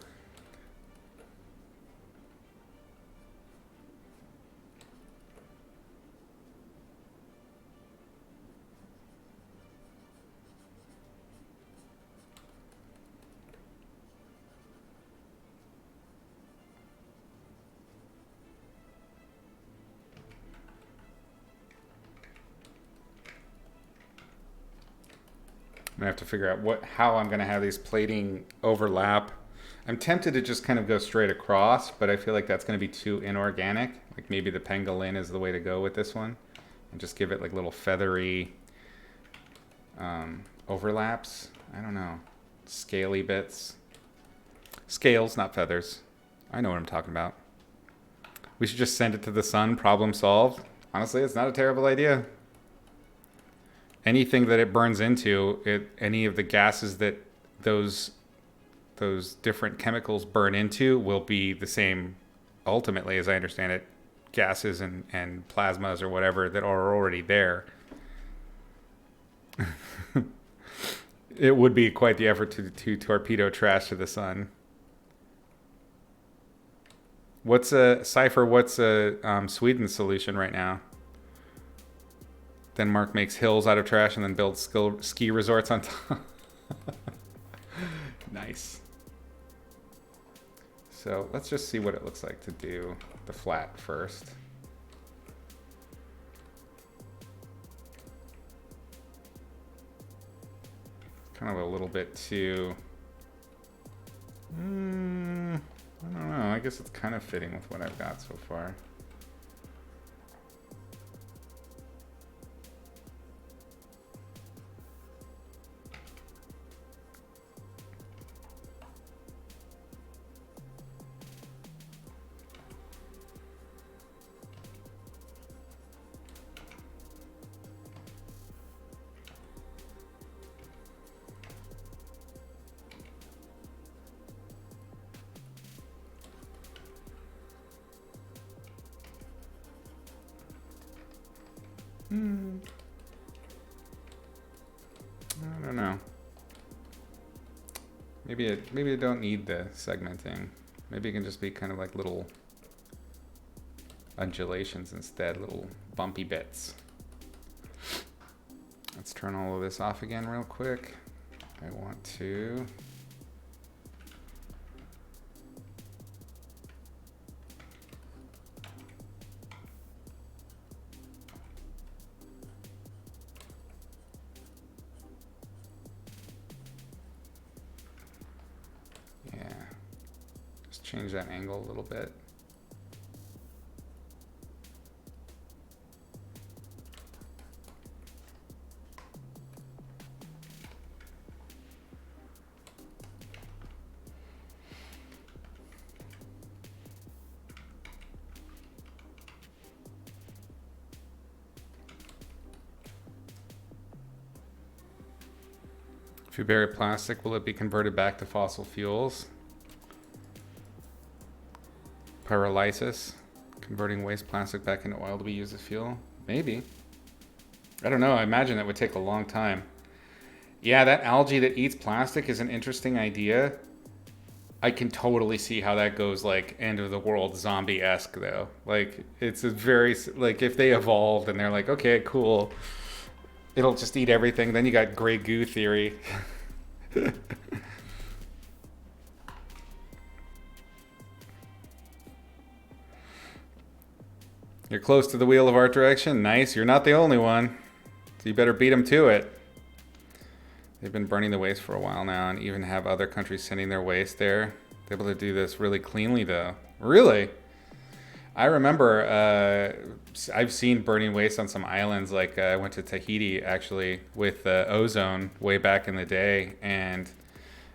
I'm gonna have to figure out how I'm gonna have these plating overlap. I'm tempted to just kind of go straight across, but I feel like that's gonna be too inorganic. Like maybe the pangolin is the way to go with this one, and just give it like little feathery overlaps. I don't know, scaly bits, scales, not feathers. I know what I'm talking about. We should just send it to the sun. Problem solved. Honestly, it's not a terrible idea. Anything that it burns into, any of the gases that those different chemicals burn into will be the same, ultimately, as I understand it, gases and plasmas or whatever that are already there. It would be quite the effort to torpedo trash to the sun. What's a Sweden's solution right now? Denmark makes hills out of trash and then builds ski resorts on top. Nice. So let's just see what it looks like to do the flat first. Kind of a little bit too... I don't know. I guess it's kind of fitting with what I've got so far. I don't know. Maybe I don't need the segmenting. Maybe it can just be kind of like little undulations instead, little bumpy bits. Let's turn all of this off again real quick. I want to... change that angle a little bit. If you bury plastic, will it be converted back to fossil fuels? Pyrolysis, converting waste plastic back into oil to be used as fuel? Maybe. I don't know. I imagine that would take a long time. Yeah, that algae that eats plastic is an interesting idea. I can totally see how that goes like end of the world zombie-esque though. Like it's a very, like if they evolved and they're like, okay, cool. It'll just eat everything. Then you got gray goo theory. You're close to the wheel of art direction. Nice. You're not the only one. So you better beat them to it. They've been burning the waste for a while now and even have other countries sending their waste there. They're able to do this really cleanly, though. Really? I remember I've seen burning waste on some islands. Like I went to Tahiti, actually, with ozone way back in the day. And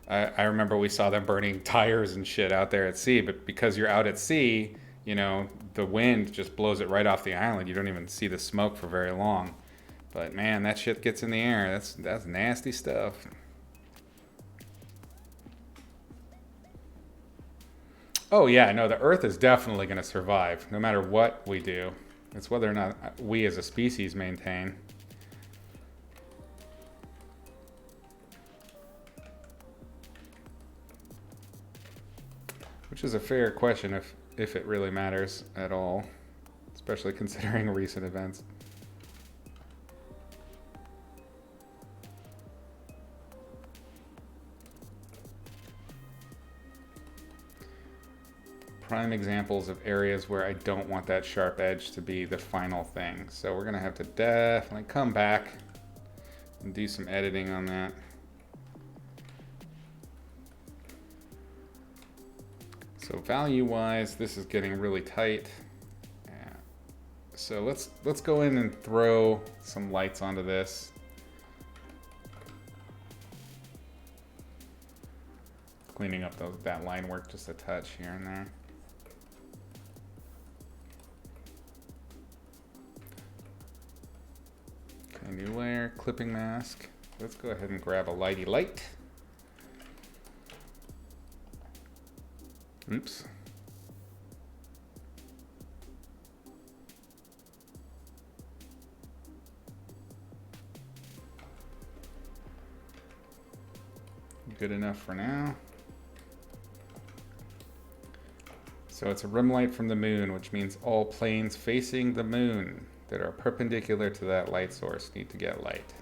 I remember we saw them burning tires and shit out there at sea. But because you're out at sea, you know, the wind just blows it right off the island. You don't even see the smoke for very long. But man, that shit gets in the air. That's nasty stuff. Oh yeah, no, the Earth is definitely going to survive, no matter what we do. It's whether or not we as a species maintain. Which is a fair question if it really matters at all, especially considering recent events. Prime examples of areas where I don't want that sharp edge to be the final thing. So we're gonna have to definitely come back and do some editing on that. So value-wise, this is getting really tight. Yeah. So let's go in and throw some lights onto this. Cleaning up that line work just a touch here and there. Okay, new layer, clipping mask. Let's go ahead and grab a lighty light. Oops. Good enough for now. So it's a rim light from the moon, which means all planes facing the moon that are perpendicular to that light source need to get light.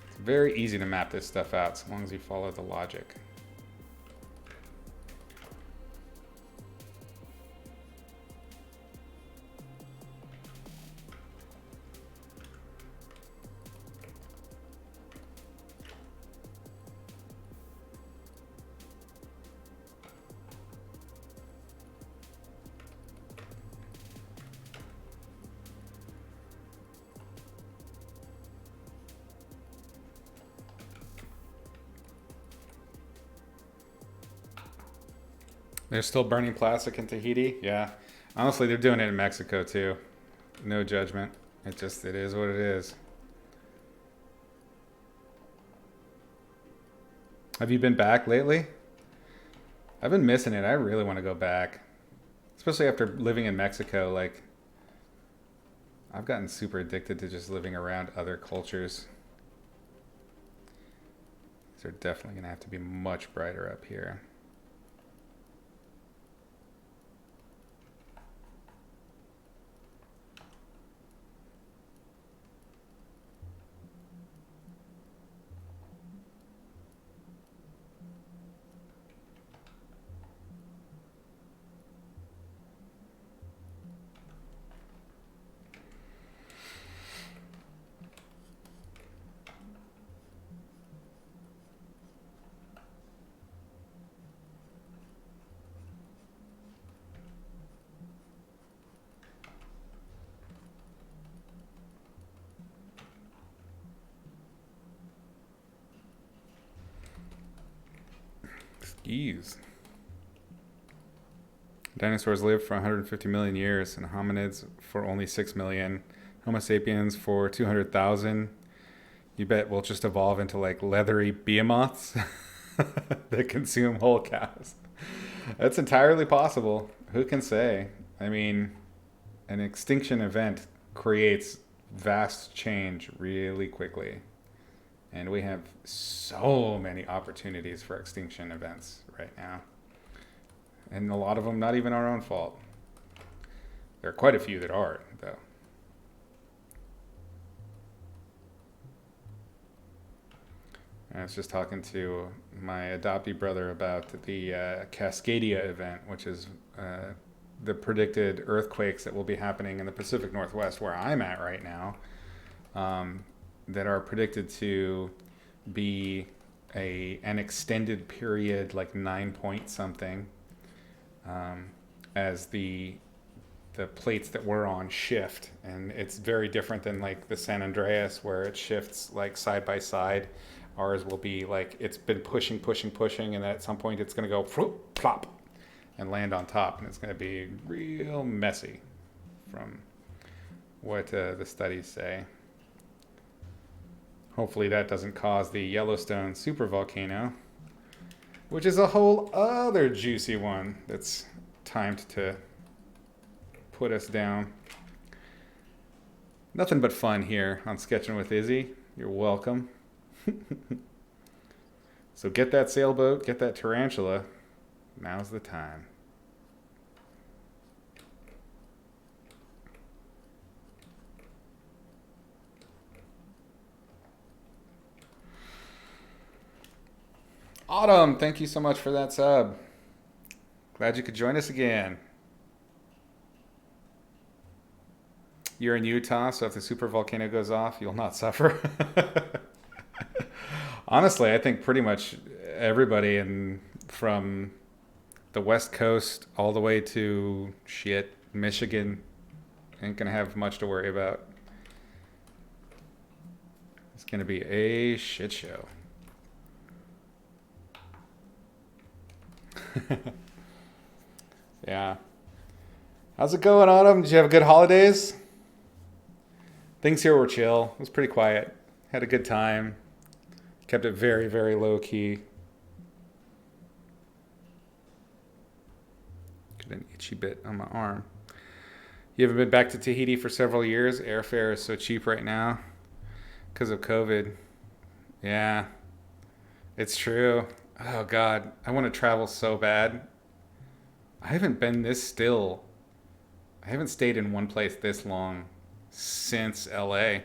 It's very easy to map this stuff out so long as you follow the logic. They're still burning plastic in Tahiti? Yeah. Honestly, they're doing it in Mexico too. No judgment. It is what it is. Have you been back lately? I've been missing it. I really want to go back. Especially after living in Mexico. Like, I've gotten super addicted to just living around other cultures. These are definitely going to have to be much brighter up here. Skis. Dinosaurs lived for 150 million years and hominids for only 6 million. Homo sapiens for 200,000. You bet we'll just evolve into like leathery behemoths that consume whole cows. That's entirely possible. Who can say? I mean, an extinction event creates vast change really quickly. And we have so many opportunities for extinction events right now. And a lot of them not even our own fault. There are quite a few that are, though. I was just talking to my adoptee brother about the Cascadia event, which is the predicted earthquakes that will be happening in the Pacific Northwest, where I'm at right now, that are predicted to be an extended period, like 9 point something, as the plates that we're on shift. And it's very different than like the San Andreas, where it shifts like side by side. Ours will be like it's been pushing, and then at some point it's going to go plop and land on top, and it's going to be real messy from what the studies say. Hopefully that doesn't cause the Yellowstone supervolcano, which is a whole other juicy one that's timed to put us down. Nothing but fun here on Sketching with Izzy. You're welcome. So get that sailboat, get that tarantula. Now's the time. Autumn, thank you so much for that sub. Glad you could join us again. You're in Utah, so if the supervolcano goes off, you'll not suffer. Honestly, I think pretty much everybody from the West Coast all the way to Michigan ain't gonna have much to worry about. It's gonna be a shit show. Yeah. How's it going, Autumn? Did you have good holidays? Things here were chill. It was pretty quiet. Had a good time. Kept it very, very low key. Got an itchy bit on my arm. You haven't been back to Tahiti for several years. Airfare is so cheap right now because of COVID. Yeah, it's true. Oh, God. I want to travel so bad. I haven't been this still. I haven't stayed in one place this long since LA.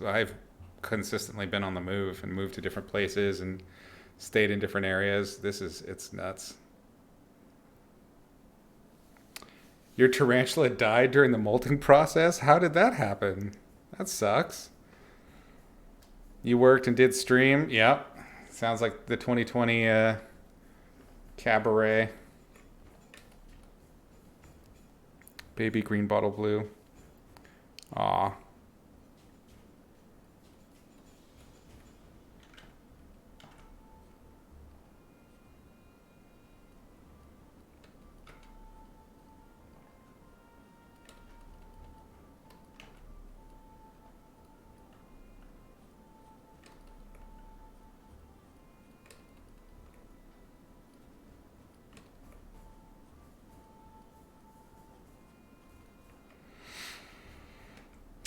I've consistently been on the move and moved to different places and stayed in different areas. It's nuts. Your tarantula died during the molting process? How did that happen? That sucks. You worked and did stream? Yep. Sounds like the 2020 cabaret. Baby green bottle blue. Aw.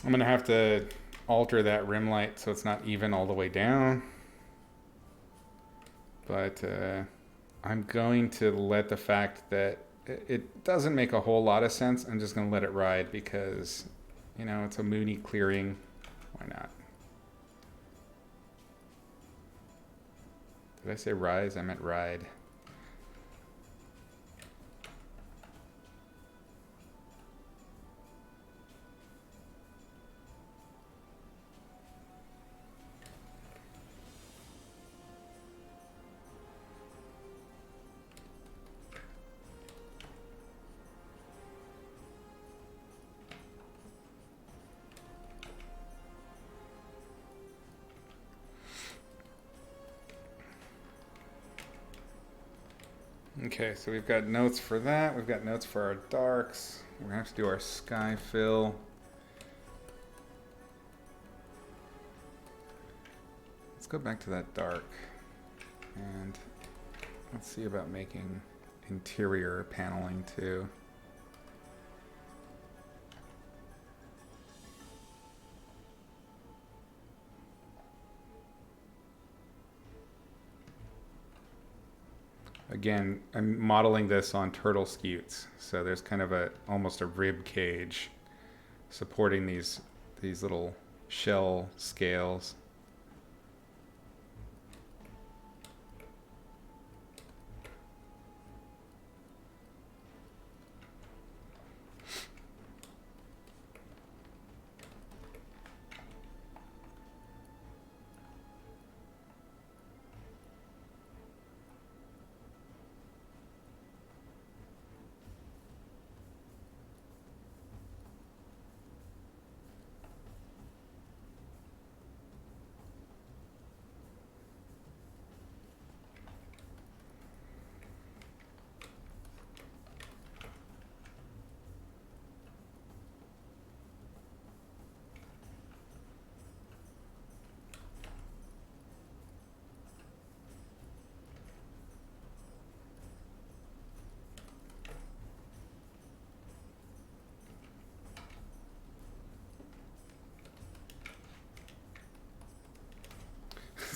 I'm going to have to alter that rim light so it's not even all the way down. But I'm going to let the fact that it doesn't make a whole lot of sense. I'm just going to let it ride because, it's a Mooney clearing. Why not? Did I say rise? I meant ride. Okay, so we've got notes for that. We've got notes for our darks. We're gonna have to do our sky fill. Let's go back to that dark. And let's see about making interior paneling too. Again, I'm modeling this on turtle scutes, so there's kind of almost a rib cage supporting these little shell scales.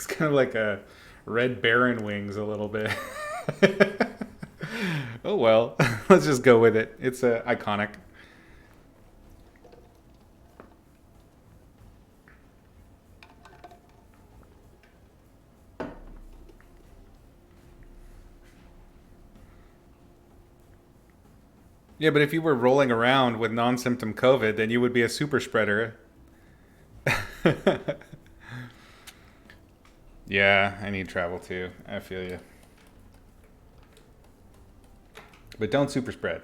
kind of like a Red Baron wings a little bit. Oh well, let's just go with it. It's iconic. Yeah, but if you were rolling around with non-symptom COVID, then you would be a super spreader. Yeah, I need travel too. I feel you. But don't super spread.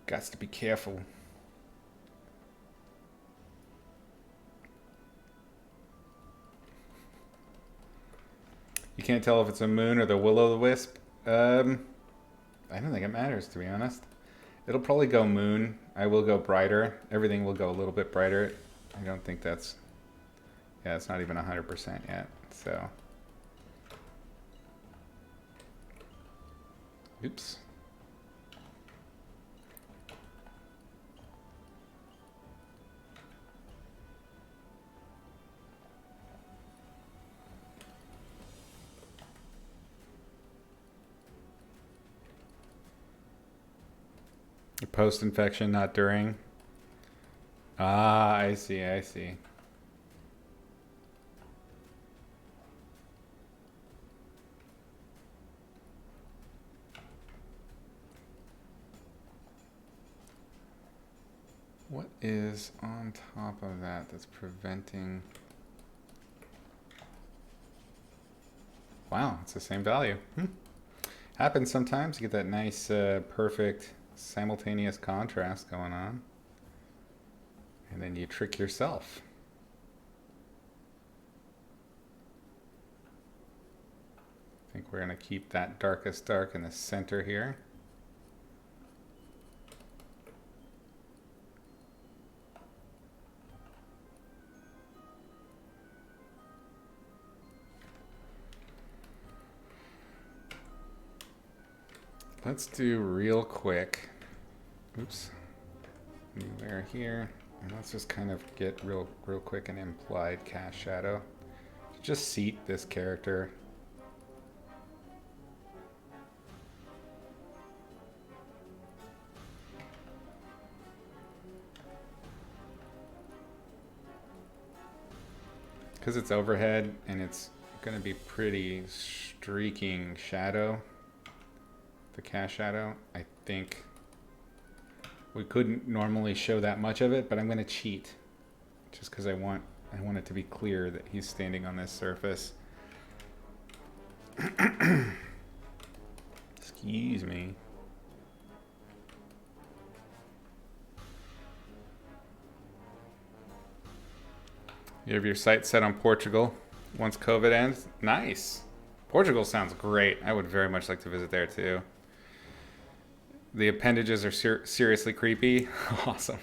Got to be careful. You can't tell if it's a moon or the will-o'-the-wisp. I don't think it matters, to be honest. It'll probably go moon. I will go brighter. Everything will go a little bit brighter. I don't think that's... Yeah, it's not even 100% yet, so... Oops. Post-infection, not during. Ah, I see, I see. What is on top of that that's preventing... Wow, it's the same value. Happens sometimes. You get that nice, perfect, simultaneous contrast going on. And then you trick yourself. I think we're going to keep that darkest dark in the center here. Let's do real quick. Oops. New layer here. And let's just kind of get real quick an implied cast shadow. Just seat this character. Because it's overhead and it's going to be pretty streaking shadow. The cast shadow, I think we couldn't normally show that much of it, but I'm going to cheat just because I want it to be clear that he's standing on this surface. Excuse me. You have your sights set on Portugal once COVID ends? Nice. Portugal sounds great. I would very much like to visit there too. The appendages are seriously creepy. Awesome.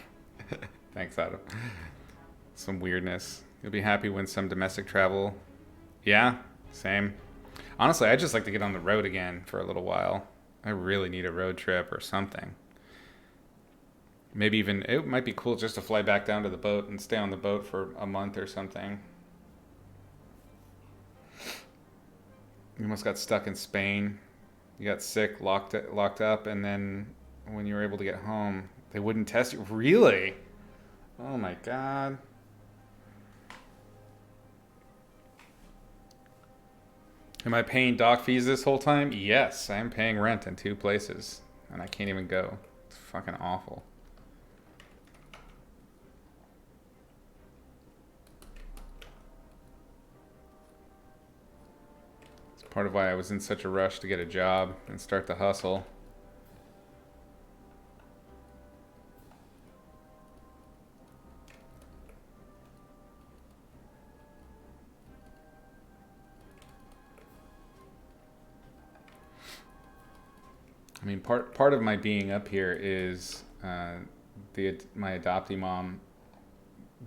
Thanks, Adam. Some weirdness. You'll be happy when some domestic travel. Yeah, same. Honestly, I'd just like to get on the road again for a little while. I really need a road trip or something. Maybe even, it might be cool just to fly back down to the boat and stay on the boat for a month or something. You almost got stuck in Spain. You got sick, locked up, and then when you were able to get home, they wouldn't test you. Really? Oh my God. Am I paying doc fees this whole time? Yes, I'm paying rent in 2 places, and I can't even go. It's fucking awful. Part of why I was in such a rush to get a job and start the hustle. I mean, part of my being up here is my adoptee mom.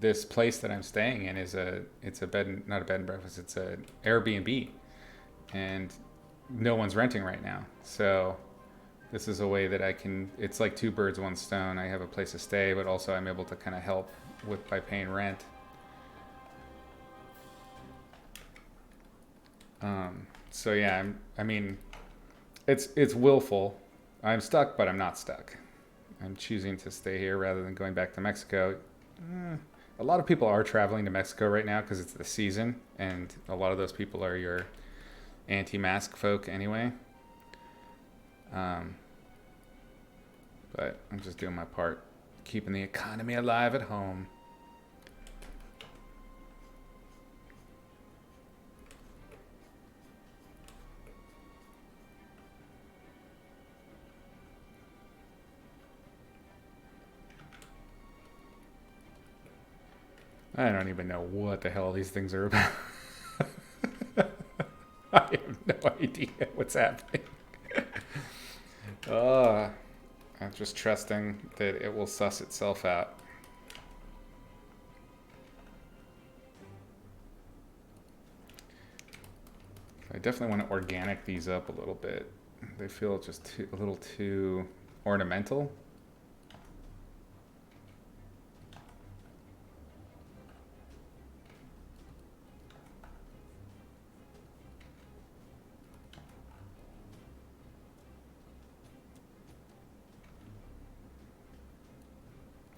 This place that I'm staying in is it's a bed, not a bed and breakfast. It's an Airbnb. And no one's renting right now. So this is a way that I can, it's like two birds, one stone. I have a place to stay, but also I'm able to kind of help with by paying rent. So yeah, I mean, it's willful. I'm stuck, but I'm not stuck. I'm choosing to stay here rather than going back to Mexico. A lot of people are traveling to Mexico right now because it's the season, and a lot of those people are your anti-mask folk anyway. But I'm just doing my part, keeping the economy alive at home. I don't even know what the hell these things are about. I have no idea what's happening. I'm just trusting that it will suss itself out. I definitely want to organic these up a little bit. They feel just a little too ornamental.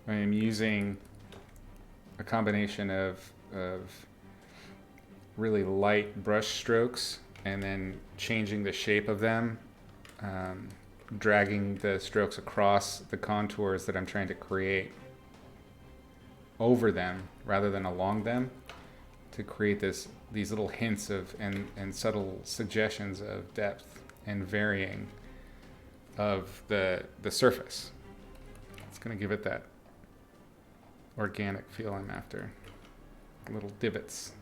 I am using a combination of really light brush strokes and then changing the shape of them, dragging the strokes across the contours that I'm trying to create over them rather than along them to create these little hints of and subtle suggestions of depth and varying of the surface. It's going to give it that organic feel I'm after. Little divots.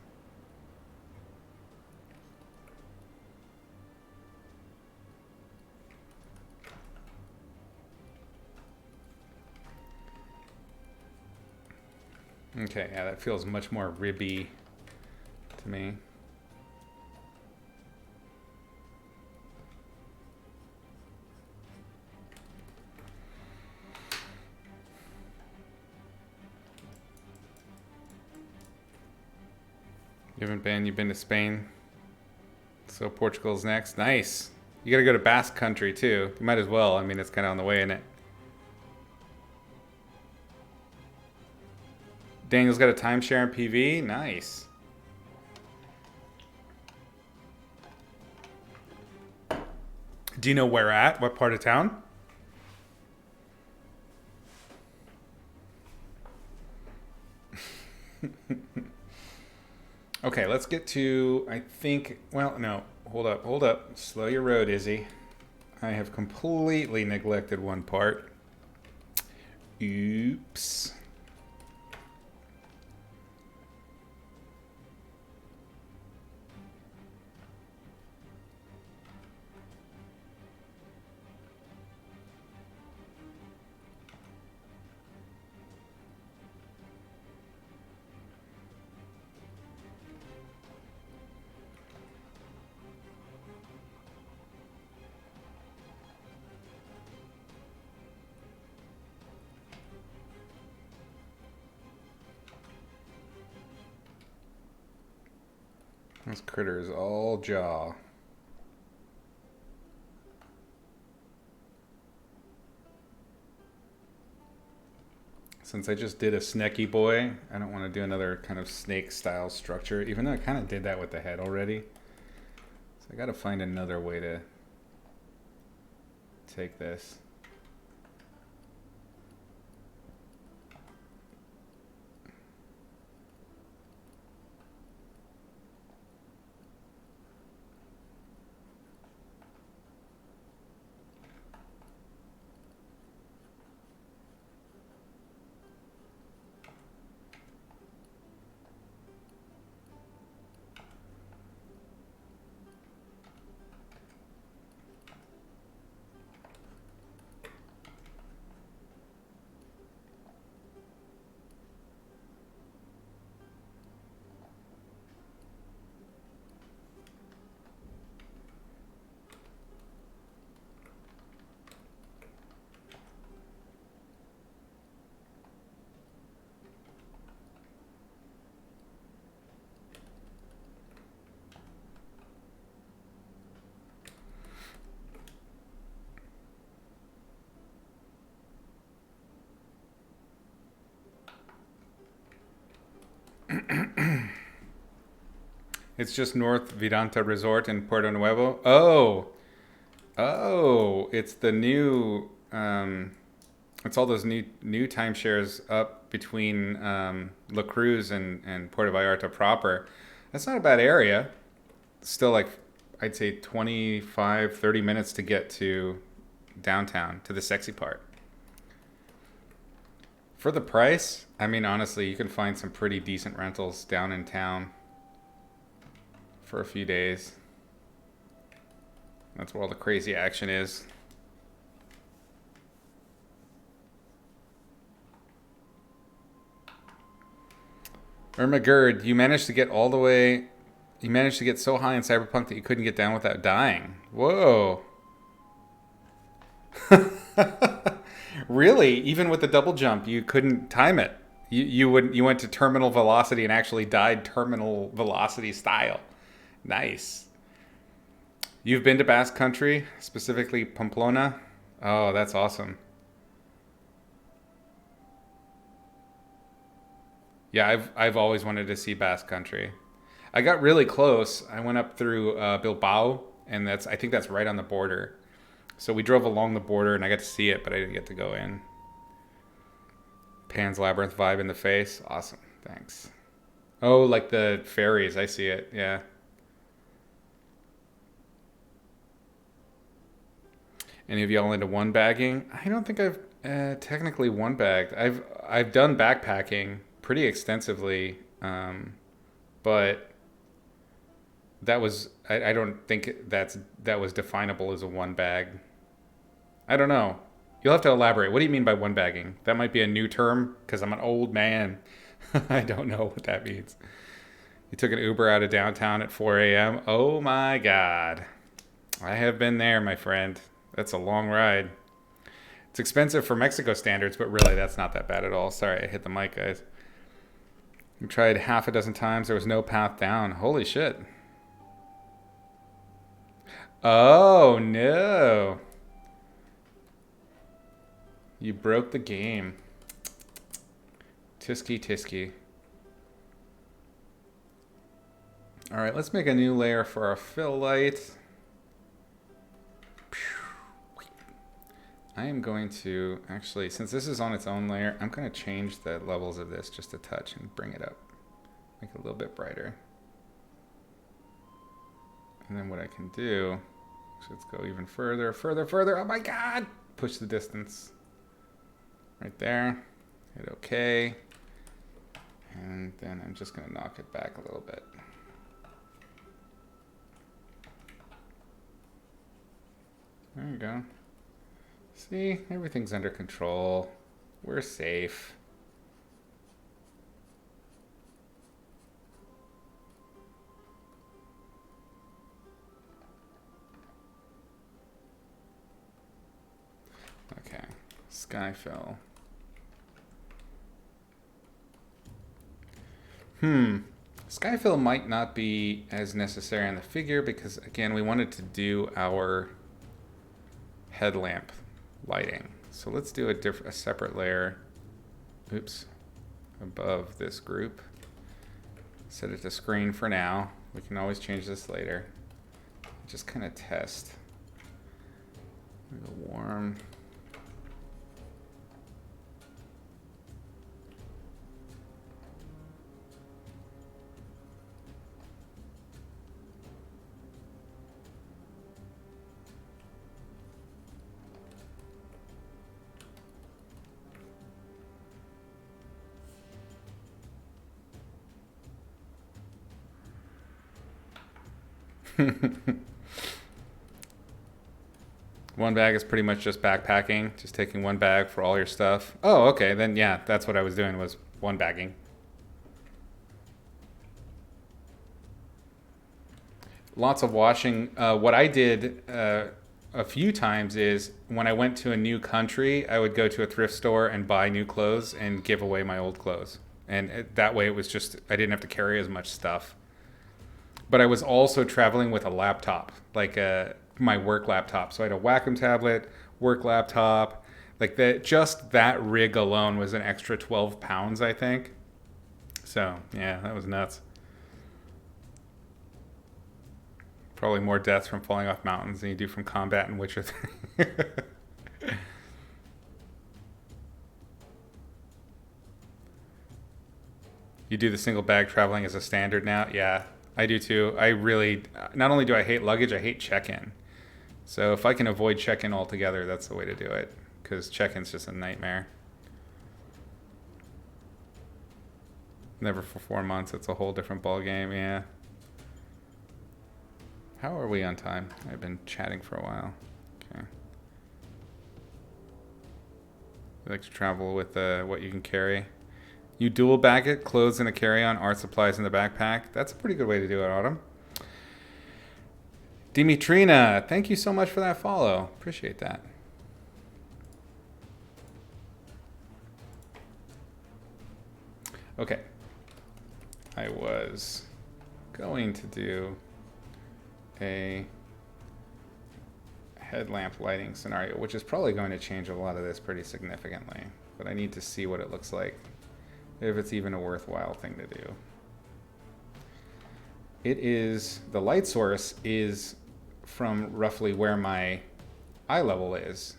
Okay, yeah, that feels much more ribby to me. You've been to Spain? So Portugal's next. Nice. You gotta go to Basque Country too. You might as well. I mean, it's kind of on the way, isn't it? Daniel's got a timeshare in PV. Nice. Do you know where at? What part of town? Okay, let's get to, I think, well, no, hold up. Slow your road, Izzy. I have completely neglected one part. Oops. This critter is all jaw. Since I just did a snacky boy, I don't want to do another kind of snake style structure, even though I kind of did that with the head already. So I got to find another way to take this. It's just North Vidanta Resort in Puerto Nuevo. Oh, it's the new. It's all those new timeshares up between La Cruz and Puerto Vallarta proper. That's not a bad area. Still, like, I'd say 25, 30 minutes to get to downtown, to the sexy part. For the price, I mean, honestly, you can find some pretty decent rentals down in town for a few days. That's where all the crazy action is. Irma Gerd, you managed to get so high in Cyberpunk that you couldn't get down without dying. Whoa. Really? Even with the double jump, you couldn't time it. You went to terminal velocity and actually died terminal velocity style. Nice. You've been to Basque Country, specifically Pamplona? Oh, that's awesome. Yeah, I've always wanted to see Basque Country. I got really close. I went up through Bilbao, and I think that's right on the border. So we drove along the border, and I got to see it, but I didn't get to go in. Pan's Labyrinth vibe in the face. Awesome. Thanks. Oh, like the ferries. I see it. Yeah. Any of y'all into one bagging? I don't think I've technically one bagged. I've done backpacking pretty extensively, but I don't think that was definable as a one bag. I don't know. You'll have to elaborate. What do you mean by one bagging? That might be a new term because I'm an old man. I don't know what that means. You took an Uber out of downtown at 4 a.m. Oh my God. I have been there, my friend. That's a long ride. It's expensive for Mexico standards, but really that's not that bad at all. Sorry, I hit the mic, guys. We tried half a dozen times. There was no path down. Holy shit. Oh, no. You broke the game. Tisky. All right, let's make a new layer for our fill light. I am going to, actually, since this is on its own layer, I'm going to change the levels of this just a touch and bring it up. Make it a little bit brighter. And then what I can do, let's go even further. Oh my God! Push the distance. Right there. Hit OK. And then I'm just going to knock it back a little bit. There you go. See, everything's under control. We're safe. Okay, Skyfill. Skyfill might not be as necessary on the figure because, again, we wanted to do our headlamp lighting. So let's do a separate layer, above this group. Set it to screen for now. We can always change this later. Just kind of test. Go warm. One bag is pretty much just backpacking, just taking one bag for all your stuff. Oh, okay, then yeah, that's what I was doing, was one bagging. Lots of washing. What I did a few times is when I went to a new country, I would go to a thrift store and buy new clothes and give away my old clothes. And that way it was just, I didn't have to carry as much stuff. But I was also traveling with a laptop, like my work laptop. So I had a Wacom tablet, work laptop, like that. Just that rig alone was an extra 12 pounds, I think. So yeah, that was nuts. Probably more deaths from falling off mountains than you do from combat in Witcher 3. You do the single bag traveling as a standard now? Yeah, I do too. I really, not only do I hate luggage, I hate check-in. So if I can avoid check-in altogether, that's the way to do it. Because check-in's just a nightmare. Never for 4 months. It's a whole different ball game. Yeah. How are we on time? I've been chatting for a while. Okay. You like to travel with what you can carry. You dual bag it, clothes in a carry-on, art supplies in the backpack. That's a pretty good way to do it, Autumn. Dimitrina, thank you so much for that follow. Appreciate that. Okay. I was going to do a headlamp lighting scenario, which is probably going to change a lot of this pretty significantly. But I need to see what it looks like, if it's even a worthwhile thing to do. It is, the light source is from roughly where my eye level is.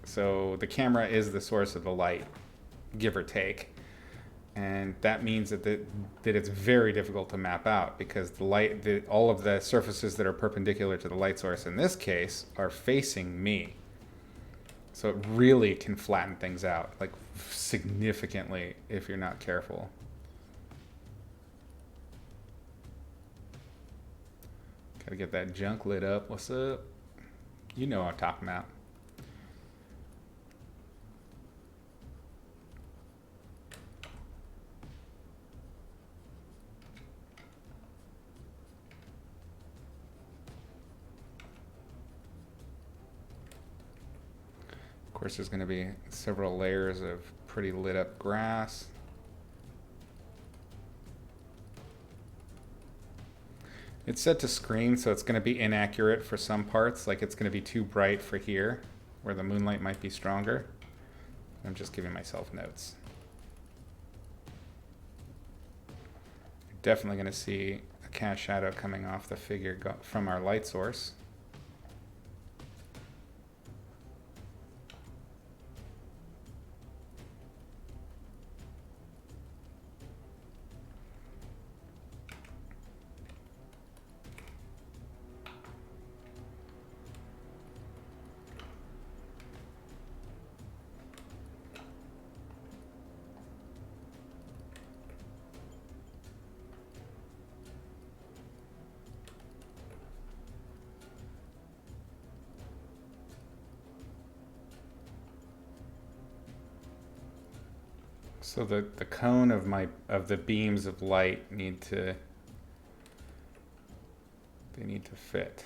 So the camera is the source of the light, give or take. And that means that it's very difficult to map out because the light, all of the surfaces that are perpendicular to the light source in this case are facing me. So it really can flatten things out, like significantly if you're not careful. Gotta get that junk lit up. What's up? You know what I'm talking about. Of course, there's going to be several layers of pretty lit up grass. It's set to screen, so it's going to be inaccurate for some parts. Like it's going to be too bright for here, where the moonlight might be stronger. I'm just giving myself notes. You're definitely going to see a cast shadow coming off the figure from our light source. So the cone of the beams of light need to fit.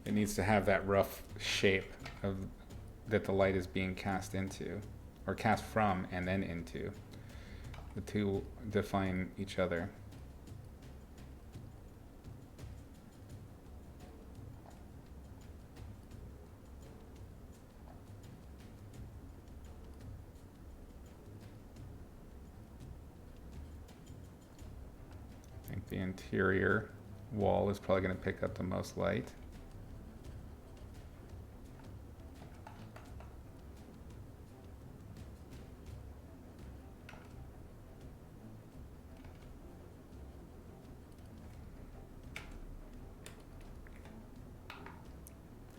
It needs to have that rough shape that the light is being cast into, or cast from and then into. The two define each other. The interior wall is probably going to pick up the most light.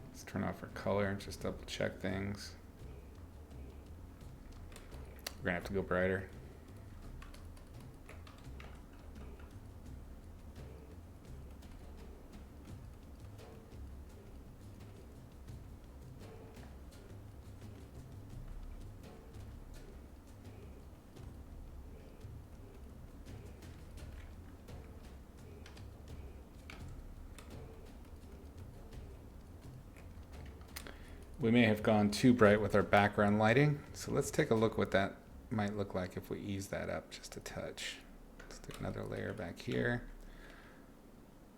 Let's turn off our color and just double check things. We're going to have to go brighter. We may have gone too bright with our background lighting, so let's take a look what that might look like if we ease that up just a touch. Let's do another layer back here.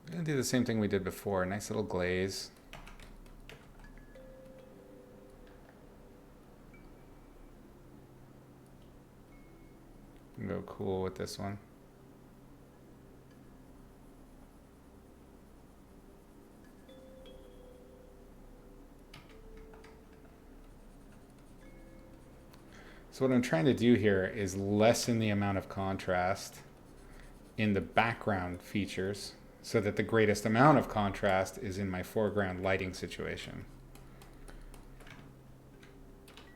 We're going to do the same thing we did before, a nice little glaze. Go cool with this one. So what I'm trying to do here is lessen the amount of contrast in the background features so that the greatest amount of contrast is in my foreground lighting situation.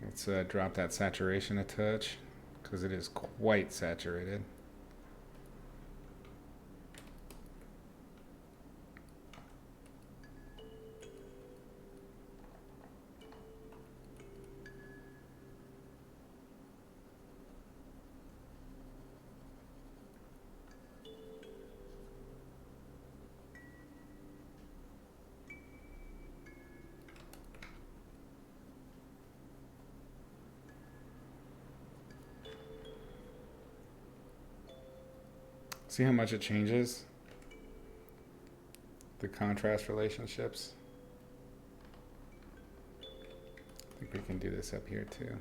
Let's drop that saturation a touch because it is quite saturated. See how much it changes? The contrast relationships. I think we can do this up here too.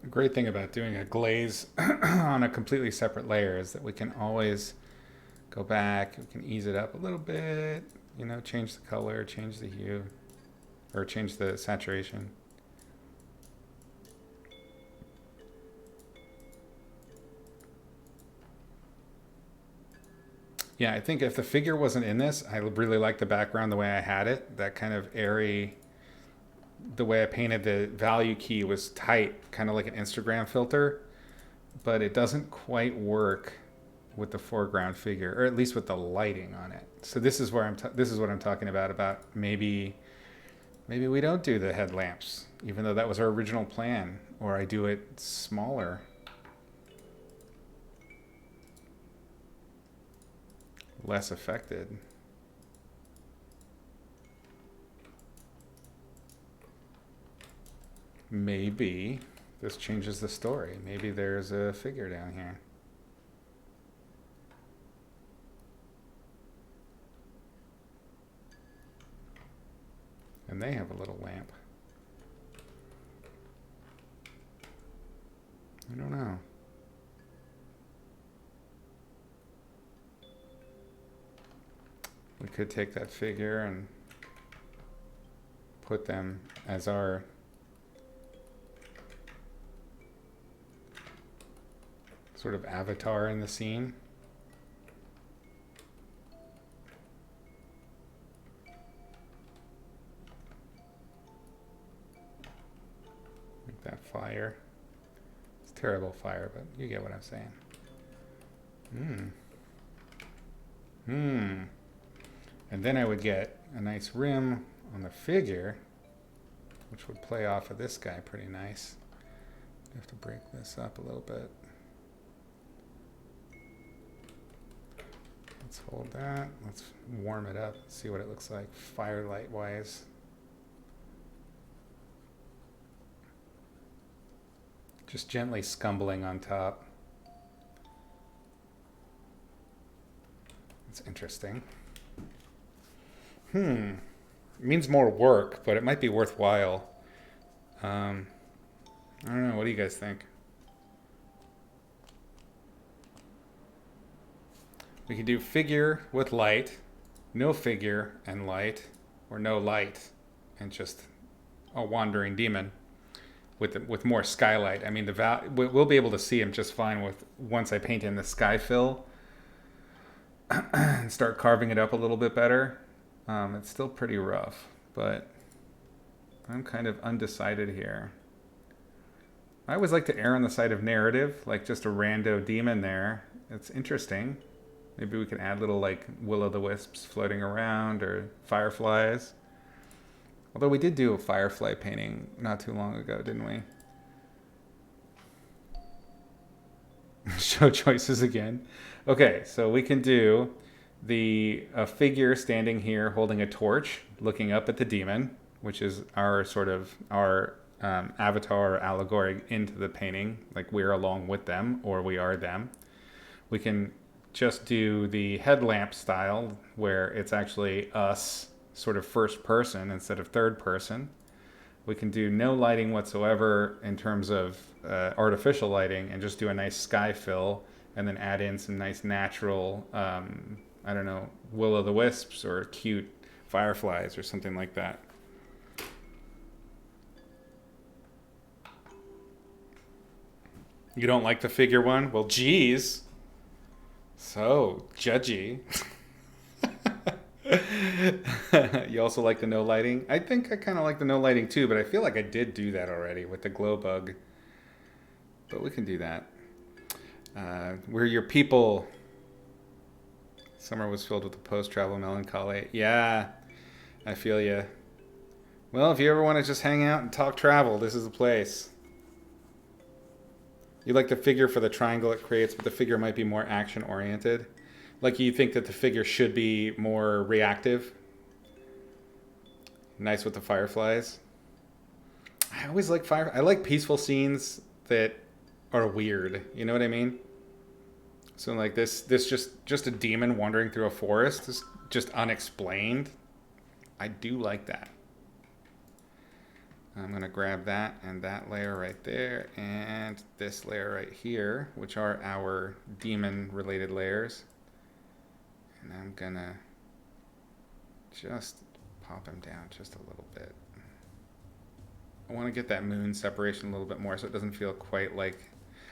The great thing about doing a glaze on a completely separate layer is that we can always go back, we can ease it up a little bit, you know, change the color, change the hue, or change the saturation. Yeah, I think if the figure wasn't in this, I really like the background the way I had it, that kind of airy. The way I painted the value key was tight, kind of like an Instagram filter, but it doesn't quite work with the foreground figure, or at least with the lighting on it. So this is where this is what I'm talking about maybe we don't do the headlamps, even though that was our original plan, or I do it smaller. Less affected. Maybe this changes the story. Maybe there's a figure down here. And they have a little lamp. I don't know. We could take that figure and put them as our sort of avatar in the scene. Like that fire. It's terrible fire, but you get what I'm saying. And then I would get a nice rim on the figure, which would play off of this guy pretty nice. I have to break this up a little bit. Let's hold that. Let's warm it up, see what it looks like firelight wise. Just gently scumbling on top. It's interesting. It means more work, but it might be worthwhile. I don't know. What do you guys think? We could do figure with light, no figure and light, or no light and just a wandering demon with more skylight. I mean, we'll be able to see him just fine with once I paint in the sky fill and start carving it up a little bit better. It's still pretty rough, but I'm kind of undecided here. I always like to err on the side of narrative, like just a rando demon there. It's interesting. Maybe we can add little like will-o'-the-wisps floating around or fireflies. Although we did do a firefly painting not too long ago, didn't we? Show choices again. Okay, so we can do a figure standing here holding a torch, looking up at the demon, which is our avatar or allegory into the painting, like we're along with them or we are them. We can just do the headlamp style where it's actually us sort of first person instead of third person. We can do no lighting whatsoever in terms of artificial lighting and just do a nice sky fill and then add in some nice natural, I don't know, will-o'-the-wisps or cute fireflies or something like that. You don't like the figure one? Well, geez. So, judgy. You also like the no lighting? I think I kind of like the no lighting too, but I feel like I did do that already with the glow bug. But we can do that. We're your people. Summer was filled with the post-travel melancholy. Yeah, I feel you. Well, if you ever want to just hang out and talk travel, this is the place. You like the figure for the triangle it creates, but the figure might be more action-oriented. Like you think that the figure should be more reactive. Nice with the fireflies. I always like I like peaceful scenes that are weird. You know what I mean? So like this just a demon wandering through a forest, is just unexplained. I do like that. I'm going to grab that and that layer right there and this layer right here, which are our demon-related layers. And I'm going to just pop them down just a little bit. I want to get that moon separation a little bit more so it doesn't feel quite like...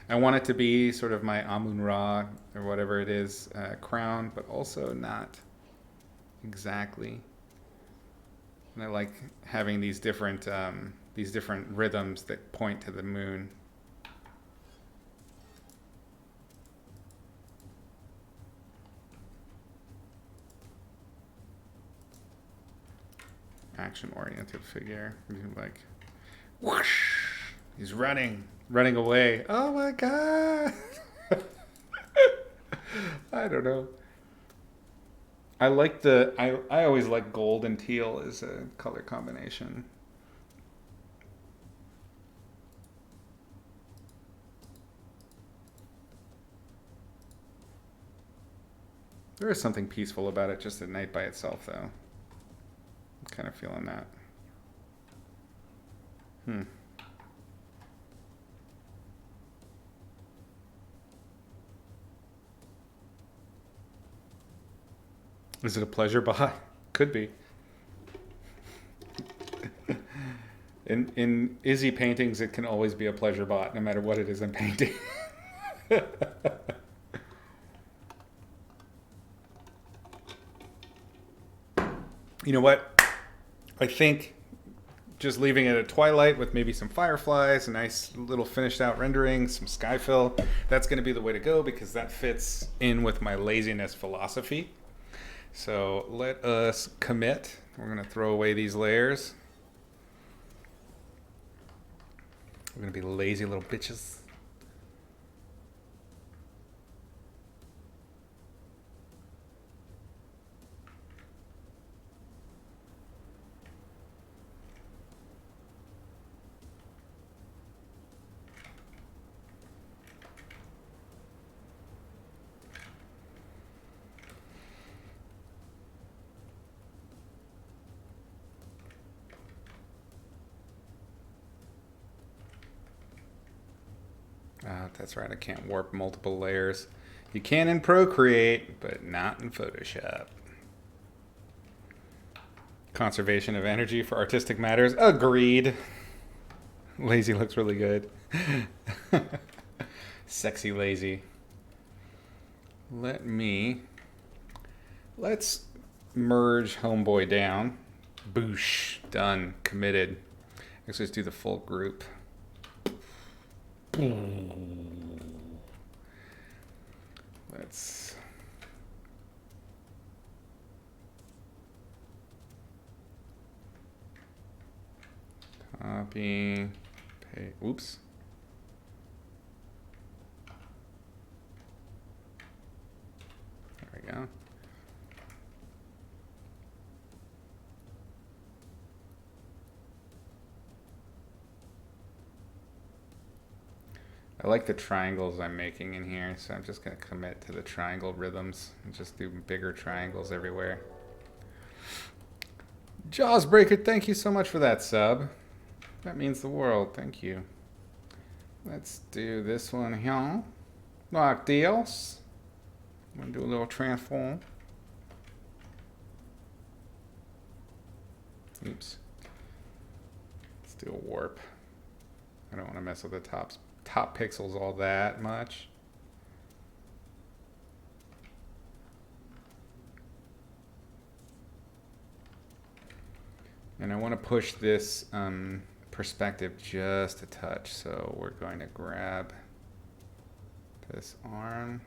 I want it to be sort of my Amun-Ra or whatever it is crown, but also not exactly. And I like having these different rhythms that point to the moon. Action-oriented figure. Like, whoosh! He's running away. Oh my god! I don't know. I like I always like gold and teal as a color combination. There is something peaceful about it just at night by itself, though. I'm kind of feeling that. Is it a pleasure bot? Could be. In Izzy paintings, it can always be a pleasure bot, no matter what it is I'm painting. You know what? I think just leaving it at twilight with maybe some fireflies, a nice little finished out rendering, some sky fill, that's going to be the way to go because that fits in with my laziness philosophy. So let us commit. We're going to throw away these layers. We're going to be lazy little bitches. That's right, I can't warp multiple layers. You can in Procreate, but not in Photoshop. Conservation of energy for artistic matters. Agreed. Lazy looks really good. Sexy lazy. Let's merge Homeboy down. Boosh. Done. Committed. Let's do the full group. Let's copy, paste. Oops. There we go. I like the triangles I'm making in here, so I'm just going to commit to the triangle rhythms and just do bigger triangles everywhere. Jawsbreaker, thank you so much for that sub. That means the world. Thank you. Let's do this one here. Like this. I'm going to do a little transform. Oops. Let's do a warp. I don't want to mess with the top pixels all that much. And I want to push this perspective just a touch. So we're going to grab this arm.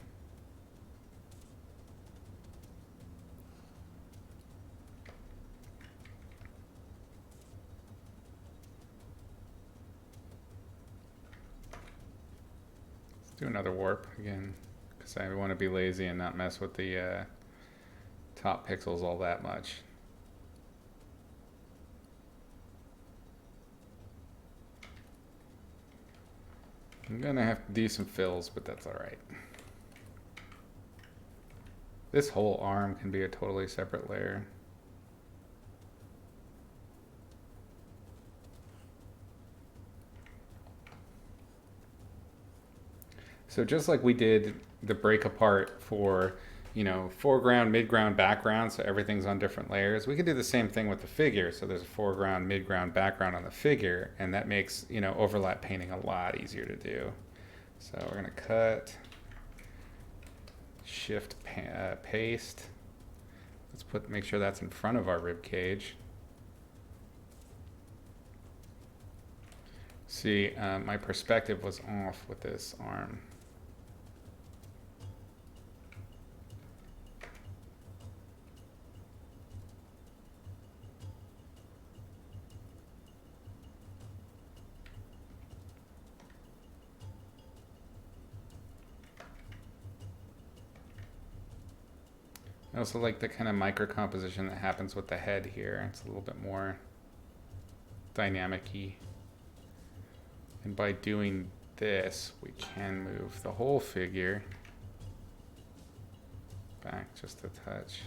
Do another warp again, because I want to be lazy and not mess with the top pixels all that much. I'm gonna have to do some fills, but that's all right. This whole arm can be a totally separate layer. So just like we did the break apart for, you know, foreground, midground, background, so everything's on different layers, we could do the same thing with the figure. So there's a foreground, midground, background on the figure, and that makes, you know, overlap painting a lot easier to do. So we're gonna cut, shift, paste. Let's make sure that's in front of our rib cage. See, my perspective was off with this arm. I also like the kind of micro composition that happens with the head here. It's a little bit more dynamic-y. And by doing this, we can move the whole figure back just a touch.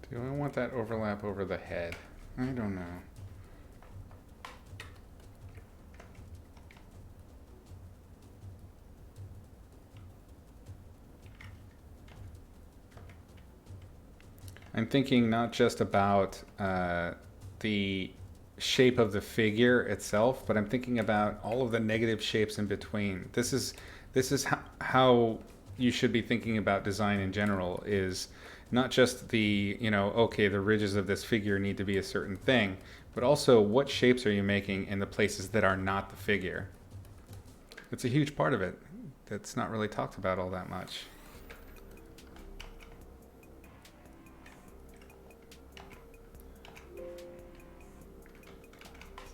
Do I want that overlap over the head? I don't know. I'm thinking not just about the shape of the figure itself, but I'm thinking about all of the negative shapes in between. This is how you should be thinking about design in general, is not just the, you know, okay, the ridges of this figure need to be a certain thing, but also what shapes are you making in the places that are not the figure. It's a huge part of it that's not really talked about all that much.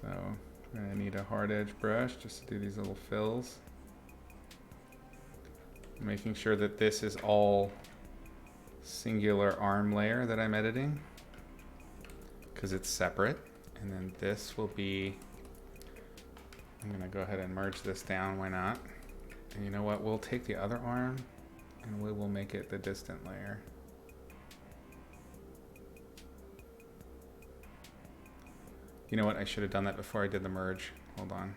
So I need a hard edge brush just to do these little fills. Making sure that this is all singular arm layer that I'm editing, because it's separate. And then this will be, I'm gonna go ahead and merge this down, why not? And you know what, we'll take the other arm and we will make it the distant layer. You know what, I should have done that before I did the merge. Hold on.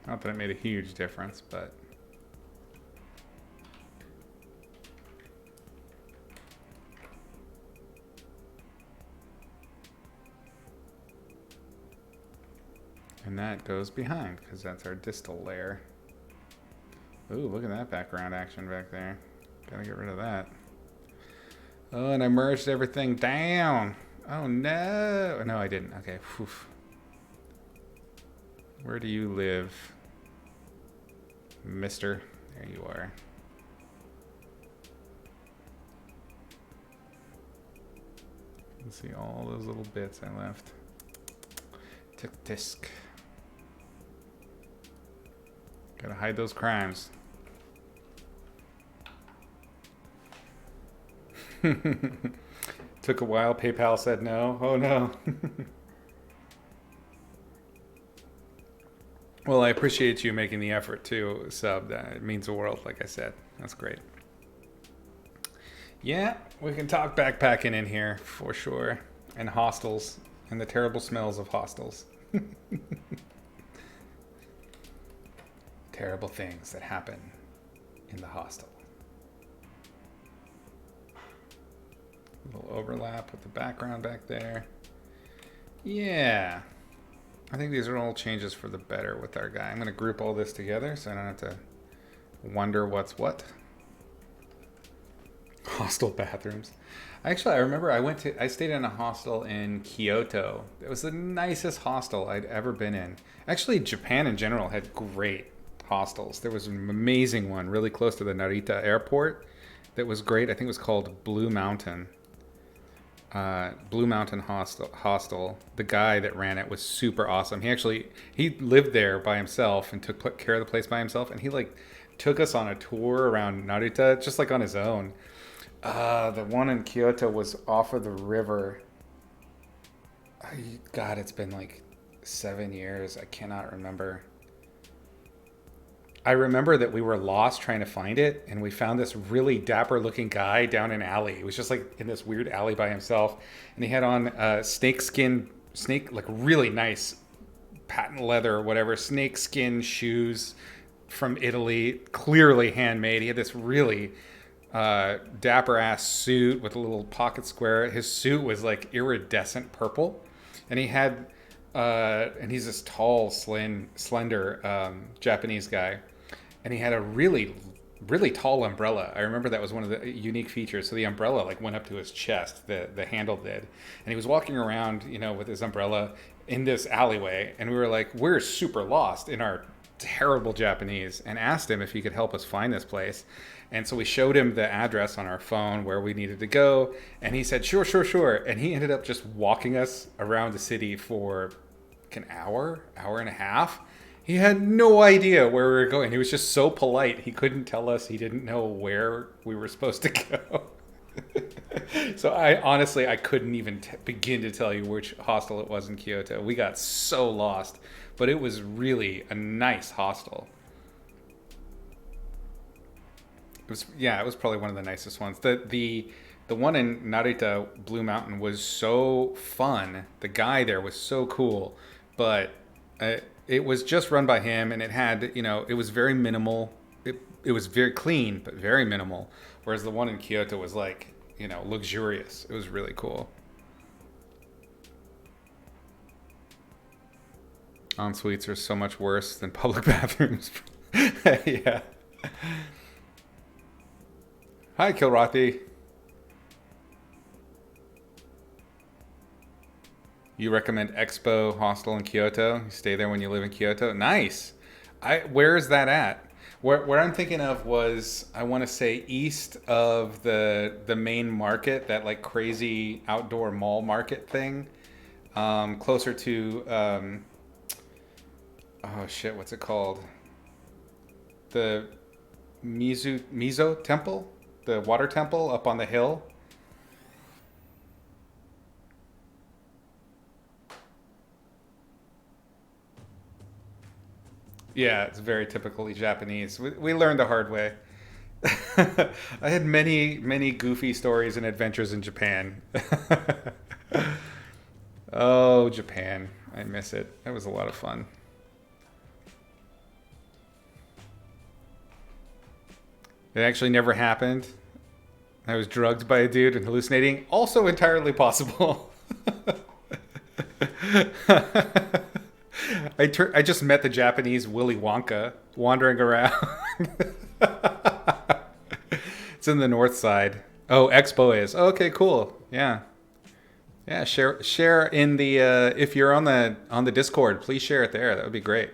Not that it made a huge difference, but and that goes behind because that's our distal layer. Ooh, look at that background action back there. Gotta get rid of that. Oh, and I merged everything down. Oh no. No, I didn't. Okay. Whew. Where do you live, mister? There you are. Let's see all those little bits I left. Took disk. Gotta hide those crimes. Took a while. PayPal said no. Oh no. Well, I appreciate you making the effort to sub. It means the world, like I said. That's great. Yeah, we can talk backpacking in here for sure. And hostels. And the terrible smells of hostels. Terrible things that happen in the hostel. A little overlap with the background back there. Yeah. I think these are all changes for the better with our guy. I'm going to group all this together so I don't have to wonder what's what. Hostel bathrooms. Actually, I remember I stayed in a hostel in Kyoto. It was the nicest hostel I'd ever been in. Actually, Japan in general had great hostels. There was an amazing one really close to the Narita airport that was great. I think it was called Blue Mountain. Blue Mountain Hostel. The guy that ran it was super awesome. He lived there by himself and took care of the place by himself. And he took us on a tour around Narita just like on his own. The one in Kyoto was off of the river. God, it's been like 7 years. I cannot remember. I remember that we were lost trying to find it, and we found this really dapper looking guy down an alley. He was just like in this weird alley by himself, and he had on like really nice patent leather or whatever, snakeskin shoes from Italy, clearly handmade. He had this really dapper ass suit with a little pocket square. His suit was like iridescent purple, and he had and he's this tall, slender Japanese guy. And he had a really, really tall umbrella. I remember that was one of the unique features. So the umbrella like went up to his chest, the handle did. And he was walking around, with his umbrella in this alleyway. And we were like, we're super lost in our terrible Japanese, and asked him if he could help us find this place. And so we showed him the address on our phone where we needed to go. And he said, sure. And he ended up just walking us around the city for like an hour and a half. He had no idea where we were going. He was just so polite. He couldn't tell us. He didn't know where we were supposed to go. So I couldn't even begin to tell you which hostel it was in Kyoto. We got so lost, but it was really a nice hostel. It was probably one of the nicest ones. The one in Narita, Blue Mountain, was so fun. The guy there was so cool, but it was just run by him, and it had, it was very minimal. It was very clean, but very minimal. Whereas the one in Kyoto was like, luxurious. It was really cool. En-suites are so much worse than public bathrooms. Yeah. Hi, Kilrathi. You recommend Expo Hostel in Kyoto? You stay there when you live in Kyoto? Nice. Where is that at? Where I'm thinking of was, I want to say, east of the main market, that like crazy outdoor mall market thing. Closer to, what's it called? The Mizo Temple? The water temple up on the hill? Yeah, it's very typically Japanese. We learned the hard way. I had many, many goofy stories and adventures in Japan. Oh, Japan. I miss it. That was a lot of fun. It actually never happened. I was drugged by a dude and hallucinating. Also entirely possible. I just met the Japanese Willy Wonka wandering around. It's in the north side. Oh, Expo is. Okay, cool. Yeah. Yeah, share in the if you're on the Discord, please share it there. That would be great.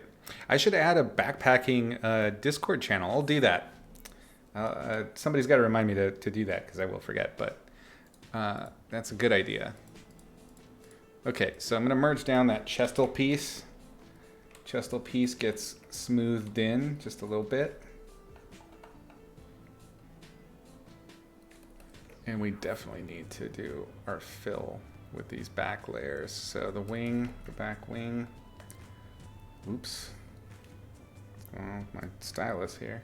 I should add a backpacking Discord channel. I'll do that. Somebody's got to remind me to do that because I will forget. But that's a good idea. Okay, so I'm gonna merge down that chestal piece. Chestal piece gets smoothed in just a little bit. And we definitely need to do our fill with these back layers. So the wing, the back wing. Oops. Well, my stylus here.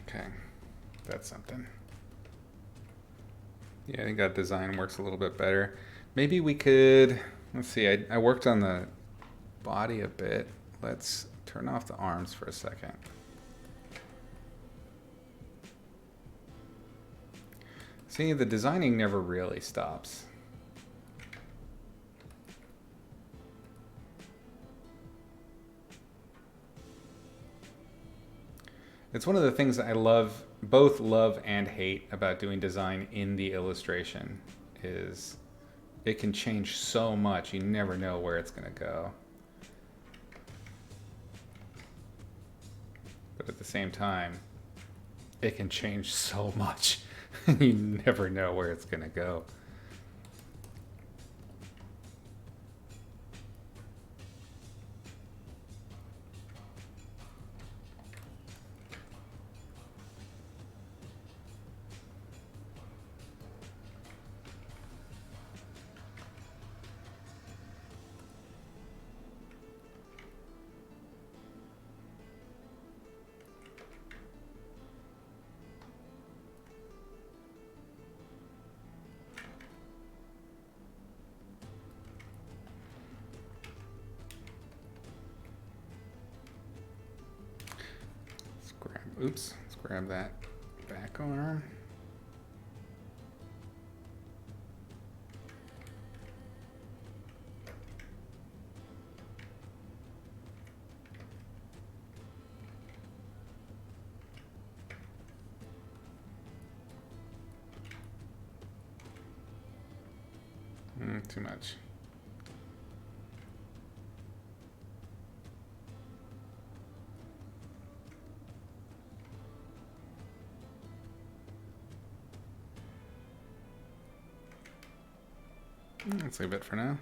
Okay, that's something. Yeah, I think that design works a little bit better. Maybe we could, let's see, I worked on the body a bit. Let's turn off the arms for a second. See, the designing never really stops. It's one of the things I love, both love and hate about doing design in the illustration is it can change so much. You never know where it's going to go. But at the same time, it can change so much. You never know where it's going to go. Oops, let's grab that back arm. Too much. Let's leave it for now.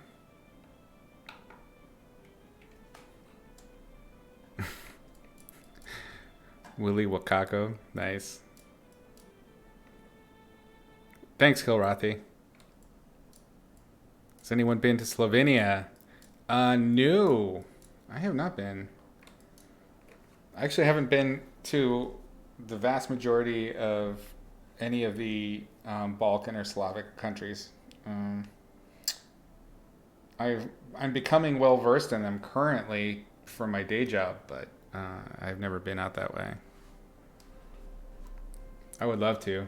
Willy Wakako, nice. Thanks, Kilrathi. Has anyone been to Slovenia? No, I have not been. I actually haven't been to the vast majority of any of the Balkan or Slavic countries. I'm becoming well versed in them currently for my day job, but I've never been out that way. I would love to.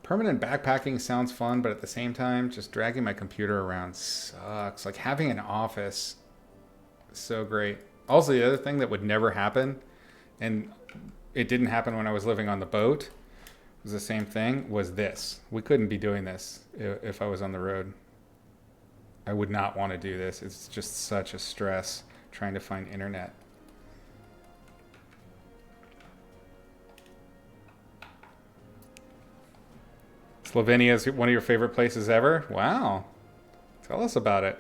Permanent backpacking sounds fun, but at the same time, just dragging my computer around sucks. Like having an office is so great. Also, the other thing that would never happen, and it didn't happen when I was living on the boat, was the same thing, was this. We couldn't be doing this if I was on the road. I would not want to do this. It's just such a stress trying to find internet. Slovenia is one of your favorite places ever? Wow. Tell us about it.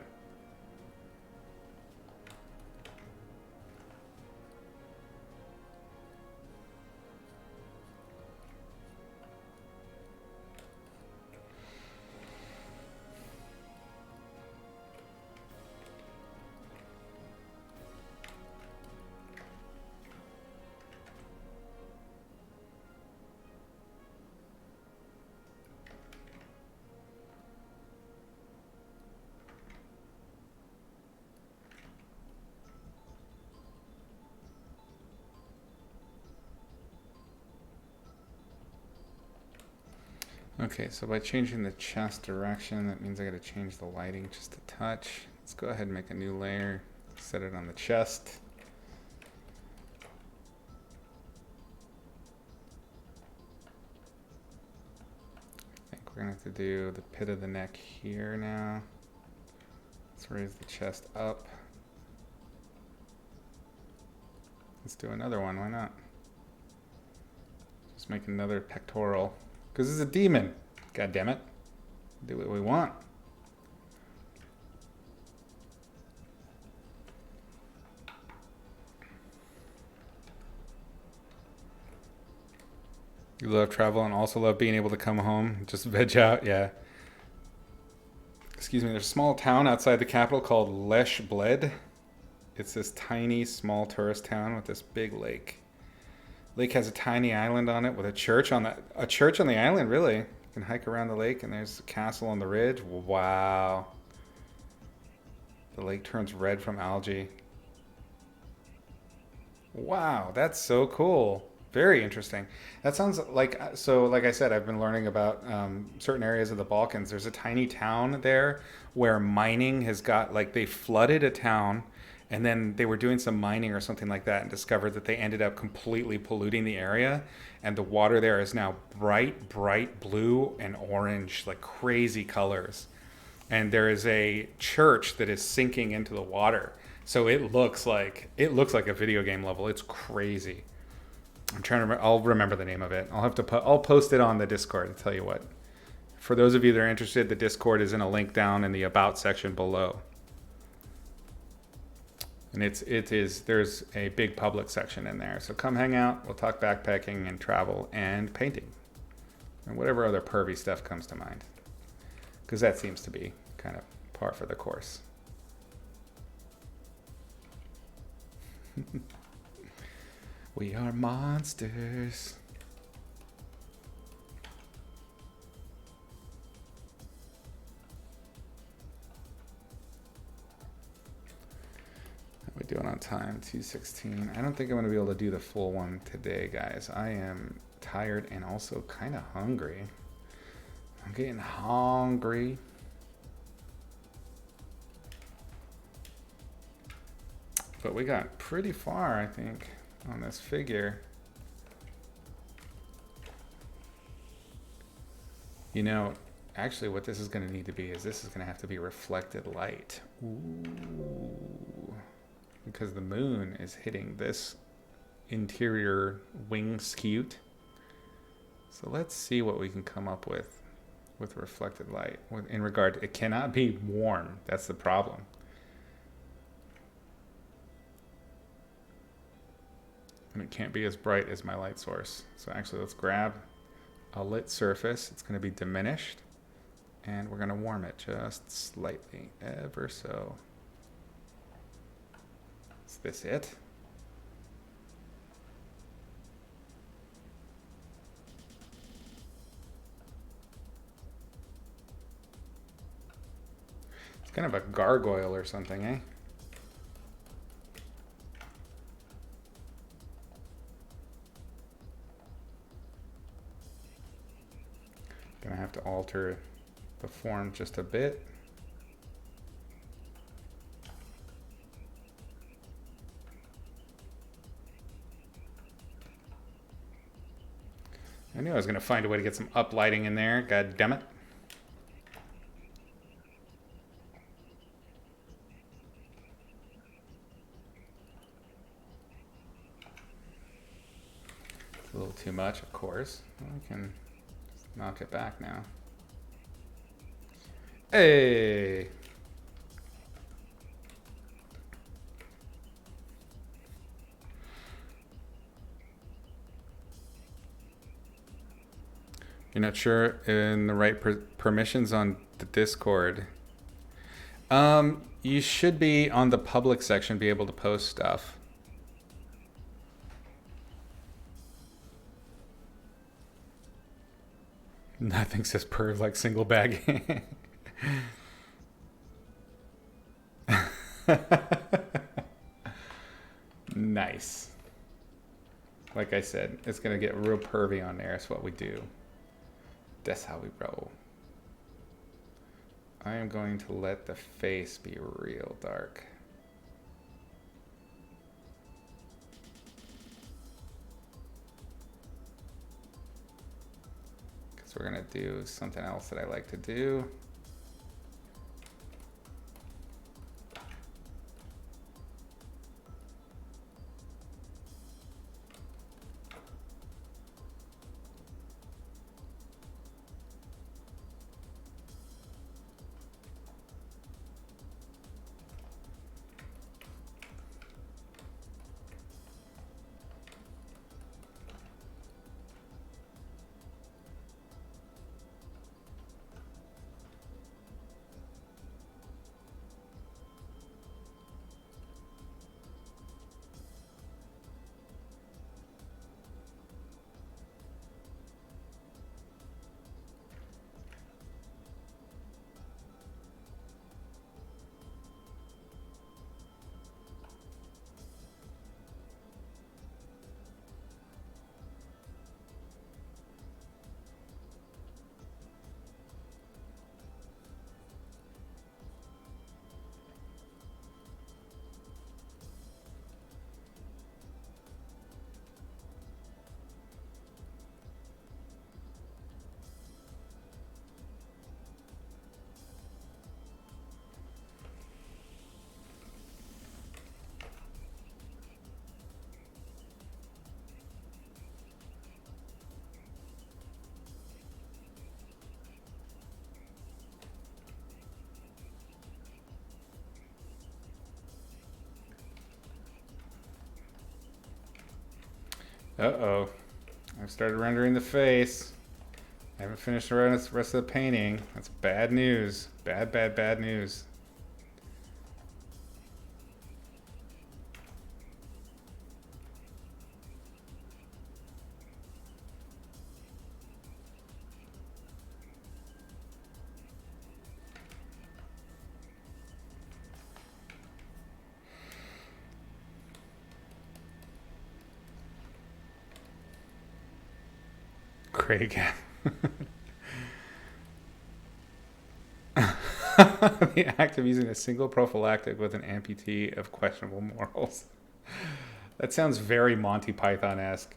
Okay, so by changing the chest direction, that means I gotta change the lighting just a touch. Let's go ahead and make a new layer, set it on the chest. I think we're gonna have to do the pit of the neck here now. Let's raise the chest up. Let's do another one, why not? Just make another pectoral. Because it's a demon. God damn it. Do what we want. You love travel and also love being able to come home, just veg out, yeah. Excuse me, there's a small town outside the capital called Lesh Bled. It's this tiny, small tourist town with this big lake. Lake has a tiny island on it with a church on the island, really. You can hike around the lake and there's a castle on the ridge. Wow. The lake turns red from algae. Wow, that's so cool. Very interesting. That sounds like, so like I said, I've been learning about certain areas of the Balkans. There's a tiny town there where mining has got, like, they flooded a town and then they were doing some mining or something like that and discovered that they ended up completely polluting the area. And the water there is now bright, bright blue and orange, like crazy colors. And there is a church that is sinking into the water. So it looks like a video game level. It's crazy. I'm trying to. I'll remember the name of it. I'll post it on the Discord. To tell you what. For those of you that are interested, the Discord is in a link down in the About section below. And there's a big public section in there. So come hang out. We'll talk backpacking and travel and painting, and whatever other pervy stuff comes to mind. Because that seems to be kind of par for the course. We are monsters. How are we doing on time? 2:16. I don't think I'm going to be able to do the full one today, guys. I am tired and also kind of hungry. I'm getting hungry. But we got pretty far, I think, on this figure. You know, actually what this is going to need to be is this is going to have to be reflected light. Ooh. Because the moon is hitting this interior wing skewt. So let's see what we can come up with reflected light. In regard to, it cannot be warm. That's the problem. And it can't be as bright as my light source. So actually let's grab a lit surface. It's going to be diminished. And we're going to warm it just slightly, ever so. Is this it? It's kind of a gargoyle or something, eh? Gonna have to alter the form just a bit. I knew I was gonna find a way to get some uplighting in there. God damn it. It's a little too much, of course. Well, we can knock it back now. Hey! You're not sure in the right permissions on the Discord. You should be on the public section, be able to post stuff. Nothing says perv like single bag. Nice. Like I said, it's gonna get real pervy on there. It's what we do. That's how we roll. I am going to let the face be real dark. Because we're going to do something else that I like to do. Uh-oh. I've started rendering the face. I haven't finished the rest of the painting. That's bad news. Bad, bad, bad news. Craig. The act of using a single prophylactic with an amputee of questionable morals. That sounds very Monty Python-esque.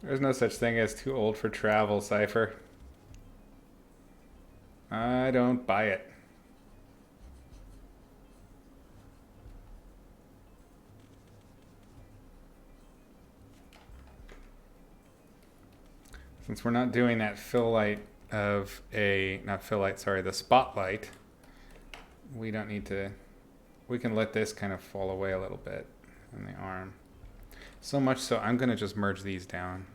There's no such thing as too old for travel, Cypher. I don't buy it. Since we're not doing that fill light of a, not fill light, sorry, the spotlight, we don't need to, we can let this kind of fall away a little bit on the arm. So much so I'm going to just merge these down.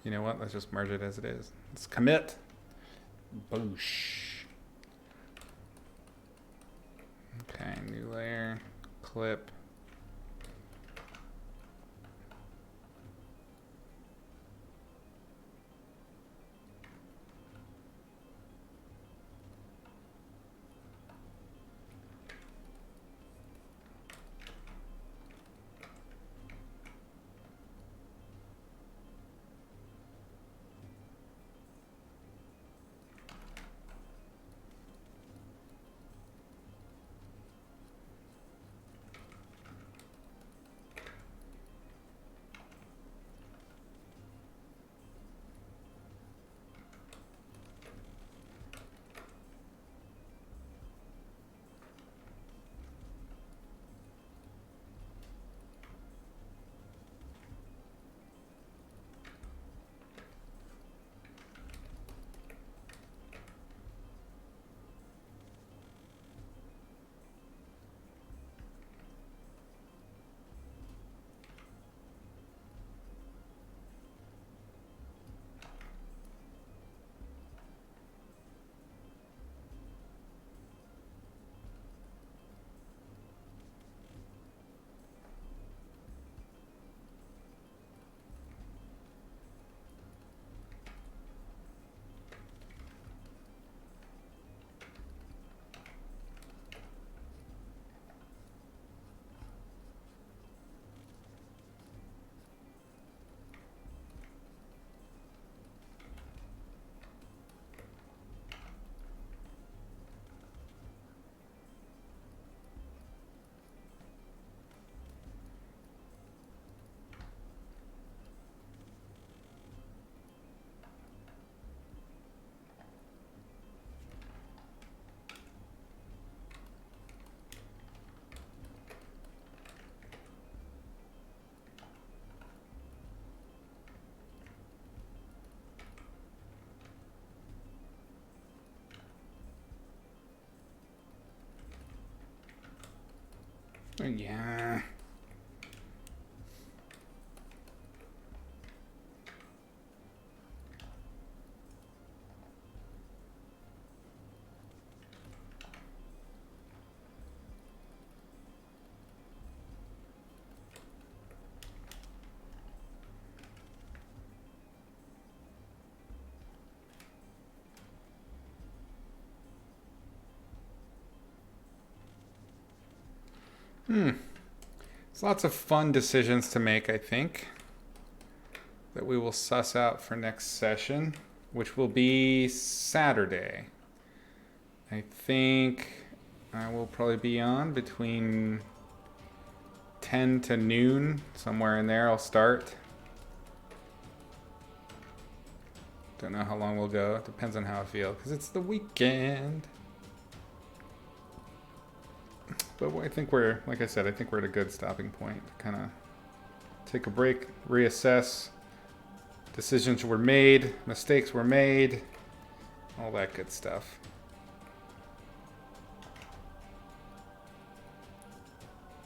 You know what? Let's just merge it as it is. Let's commit. Boosh. Okay, new layer, clip. Yeah. There's lots of fun decisions to make, I think, that we will suss out for next session, which will be Saturday. I think I will probably be on between 10 to noon, somewhere in there I'll start. Don't know how long we'll go. It depends on how I feel, because it's the weekend. But I think like I said, I think we're at a good stopping point to kind of take a break, reassess. Decisions were made, mistakes were made, all that good stuff.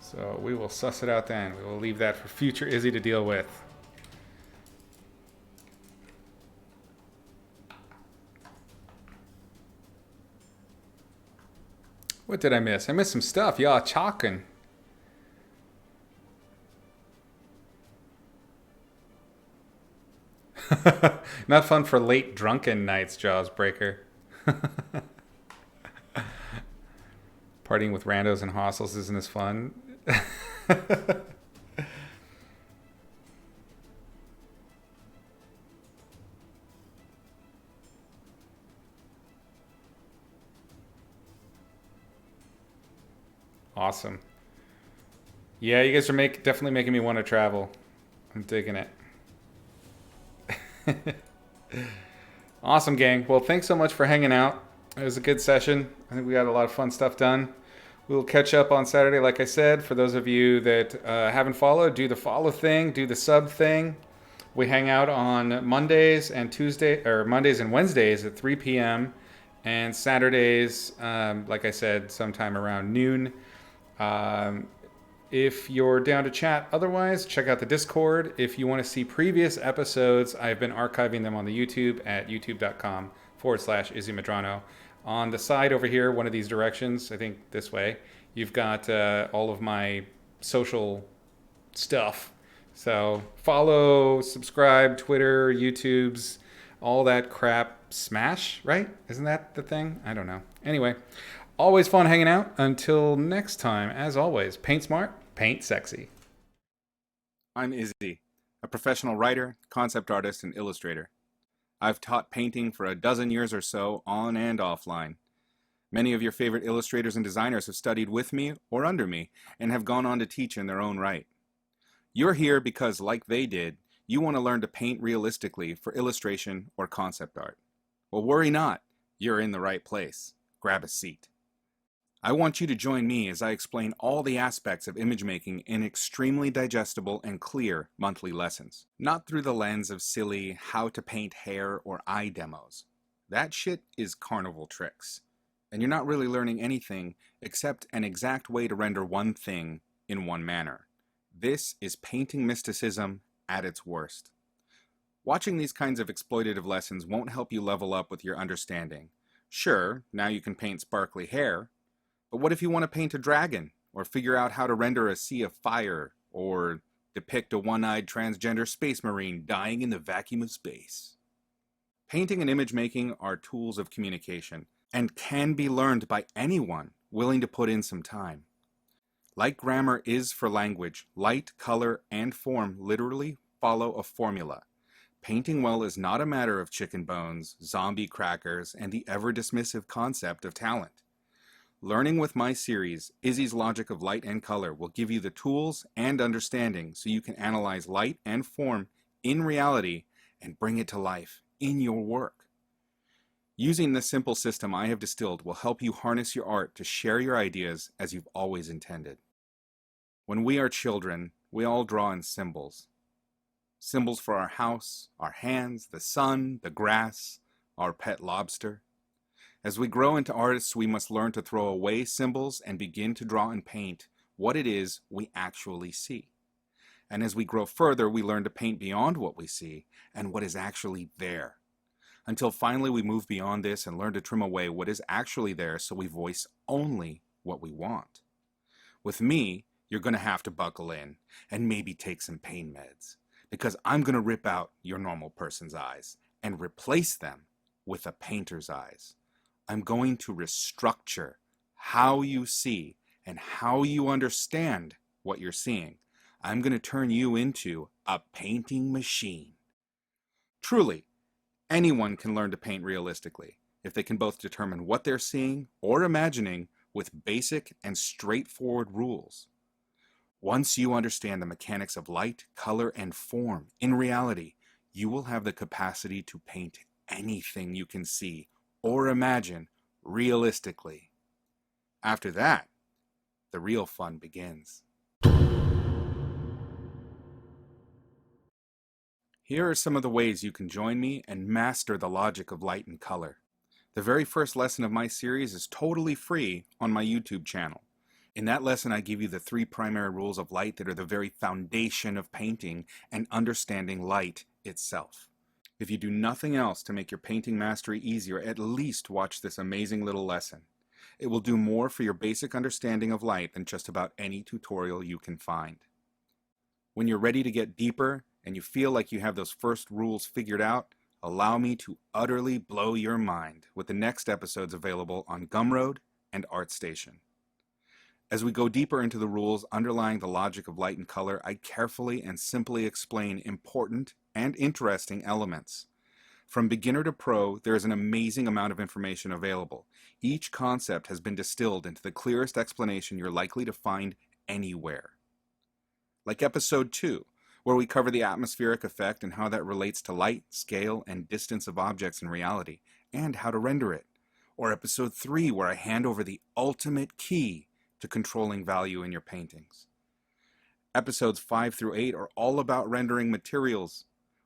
So we will suss it out then. We will leave that for future Izzy to deal with. What did I miss? I missed some stuff. Y'all chalking. Not fun for late drunken nights, Jawsbreaker. Partying with randos and hostels isn't as fun. Awesome. Yeah, you guys are definitely making me want to travel. I'm digging it. Awesome, gang. Well, thanks so much for hanging out. It was a good session. I think we got a lot of fun stuff done. We'll catch up on Saturday, like I said. For those of you that haven't followed, do the follow thing, do the sub thing. We hang out on Mondays and Wednesdays at 3 p.m. and Saturdays, like I said, sometime around noon. If you're down to chat, otherwise, check out the Discord. If you want to see previous episodes, I've been archiving them on the YouTube at youtube.com/Izzy Medrano. On the side over here, one of these directions, I think this way, You've got all of my social stuff. So follow, subscribe, Twitter, YouTube's, all that crap. Smash, right? Isn't that the thing? I don't know. Anyway, always fun hanging out. Until next time, as always, paint smart, paint sexy. I'm Izzy, a professional writer, concept artist, and illustrator. I've taught painting for a dozen years or so, on and offline. Many of your favorite illustrators and designers have studied with me or under me and have gone on to teach in their own right. You're here because, like they did, you want to learn to paint realistically for illustration or concept art. Well, worry not. You're in the right place. Grab a seat. I want you to join me as I explain all the aspects of image making in extremely digestible and clear monthly lessons. Not through the lens of silly how to paint hair or eye demos. That shit is carnival tricks. And you're not really learning anything except an exact way to render one thing in one manner. This is painting mysticism at its worst. Watching these kinds of exploitative lessons won't help you level up with your understanding. Sure, now you can paint sparkly hair, but what if you want to paint a dragon, or figure out how to render a sea of fire, or depict a one-eyed transgender space marine dying in the vacuum of space? Painting and image making are tools of communication, and can be learned by anyone willing to put in some time. Like grammar is for language, light, color, and form literally follow a formula. Painting well is not a matter of chicken bones, zombie crackers, and the ever-dismissive concept of talent. Learning with my series, Izzy's Logic of Light and Color, will give you the tools and understanding so you can analyze light and form in reality and bring it to life in your work. Using this simple system I have distilled will help you harness your art to share your ideas as you've always intended. When we are children, we all draw in symbols. Symbols for our house, our hands, the sun, the grass, our pet lobster. As we grow into artists, we must learn to throw away symbols and begin to draw and paint what it is we actually see. And as we grow further, we learn to paint beyond what we see and what is actually there. Until finally we move beyond this and learn to trim away what is actually there so we voice only what we want. With me, you're going to have to buckle in and maybe take some pain meds, because I'm going to rip out your normal person's eyes and replace them with a painter's eyes. I'm going to restructure how you see and how you understand what you're seeing. I'm going to turn you into a painting machine. Truly, anyone can learn to paint realistically if they can both determine what they're seeing or imagining with basic and straightforward rules. Once you understand the mechanics of light, color, and form in reality, you will have the capacity to paint anything you can see or imagine realistically. After that, the real fun begins. Here are some of the ways you can join me and master the logic of light and color. The very first lesson of my series is totally free on my YouTube channel. In that lesson, I give you the 3 primary rules of light that are the very foundation of painting and understanding light itself. If you do nothing else to make your painting mastery easier, at least watch this amazing little lesson. It will do more for your basic understanding of light than just about any tutorial you can find. When you're ready to get deeper and you feel like you have those first rules figured out, allow me to utterly blow your mind with the next episodes available on Gumroad and ArtStation. As we go deeper into the rules underlying the logic of light and color, I carefully and simply explain important and interesting elements. From beginner to pro, there is an amazing amount of information available. Each concept has been distilled into the clearest explanation you're likely to find anywhere. Like episode 2, where we cover the atmospheric effect and how that relates to light, scale, and distance of objects in reality, and how to render it. Or episode 3, where I hand over the ultimate key to controlling value in your paintings. Episodes 5 through 8 are all about rendering materials.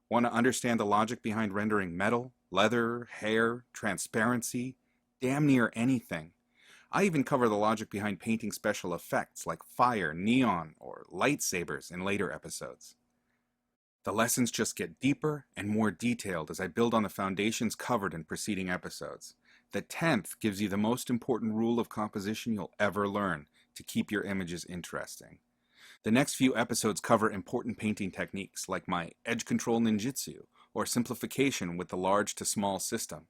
Want to understand the logic behind rendering metal, leather, hair, transparency, damn near anything. I even cover the logic behind painting special effects like fire, neon, or lightsabers in later episodes. The lessons just get deeper and more detailed as I build on the foundations covered in preceding episodes. The 10th gives you the most important rule of composition you'll ever learn, to keep your images interesting. The next few episodes cover important painting techniques like my edge control ninjutsu or simplification with the large to small system.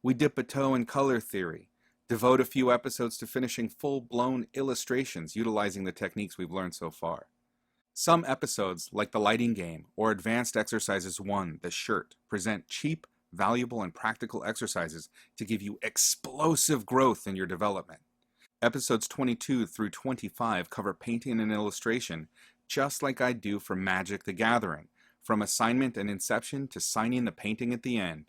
We dip a toe in color theory, devote a few episodes to finishing full-blown illustrations utilizing the techniques we've learned so far. Some episodes, like the lighting game or Advanced Exercises 1, the shirt, present cheap, valuable, and practical exercises to give you explosive growth in your development. Episodes 22 through 25 cover painting and illustration, just like I do for Magic the Gathering, from assignment and inception to signing the painting at the end.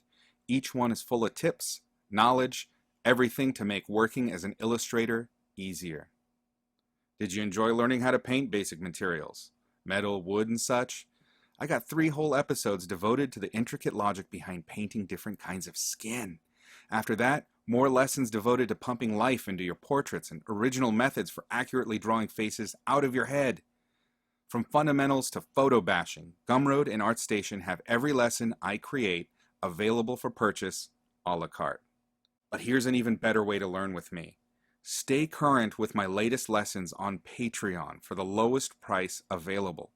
Each one is full of tips, knowledge, everything to make working as an illustrator easier. Did you enjoy learning how to paint basic materials? Metal, wood, and such? I got 3 whole episodes devoted to the intricate logic behind painting different kinds of skin. After that, more lessons devoted to pumping life into your portraits and original methods for accurately drawing faces out of your head. From fundamentals to photo bashing, Gumroad and ArtStation have every lesson I create available for purchase a la carte. But here's an even better way to learn with me. Stay current with my latest lessons on Patreon for the lowest price available.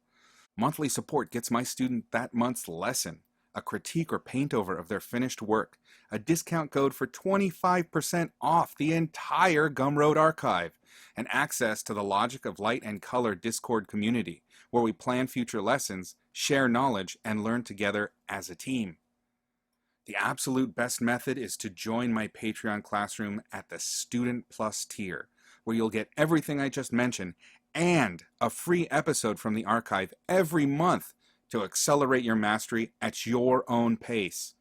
Monthly support gets my student that month's lesson, a critique or paint over of their finished work, a discount code for 25% off the entire Gumroad archive, and access to the Logic of Light and Color Discord community, where we plan future lessons, share knowledge, and learn together as a team. The absolute best method is to join my Patreon classroom at the Student Plus tier, where you'll get everything I just mentioned and a free episode from the archive every month to accelerate your mastery at your own pace.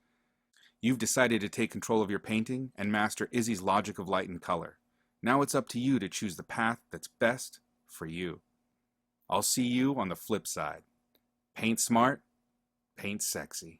You've decided to take control of your painting and master Izzy's logic of light and color. Now it's up to you to choose the path that's best for you. I'll see you on the flip side. Paint smart, paint sexy.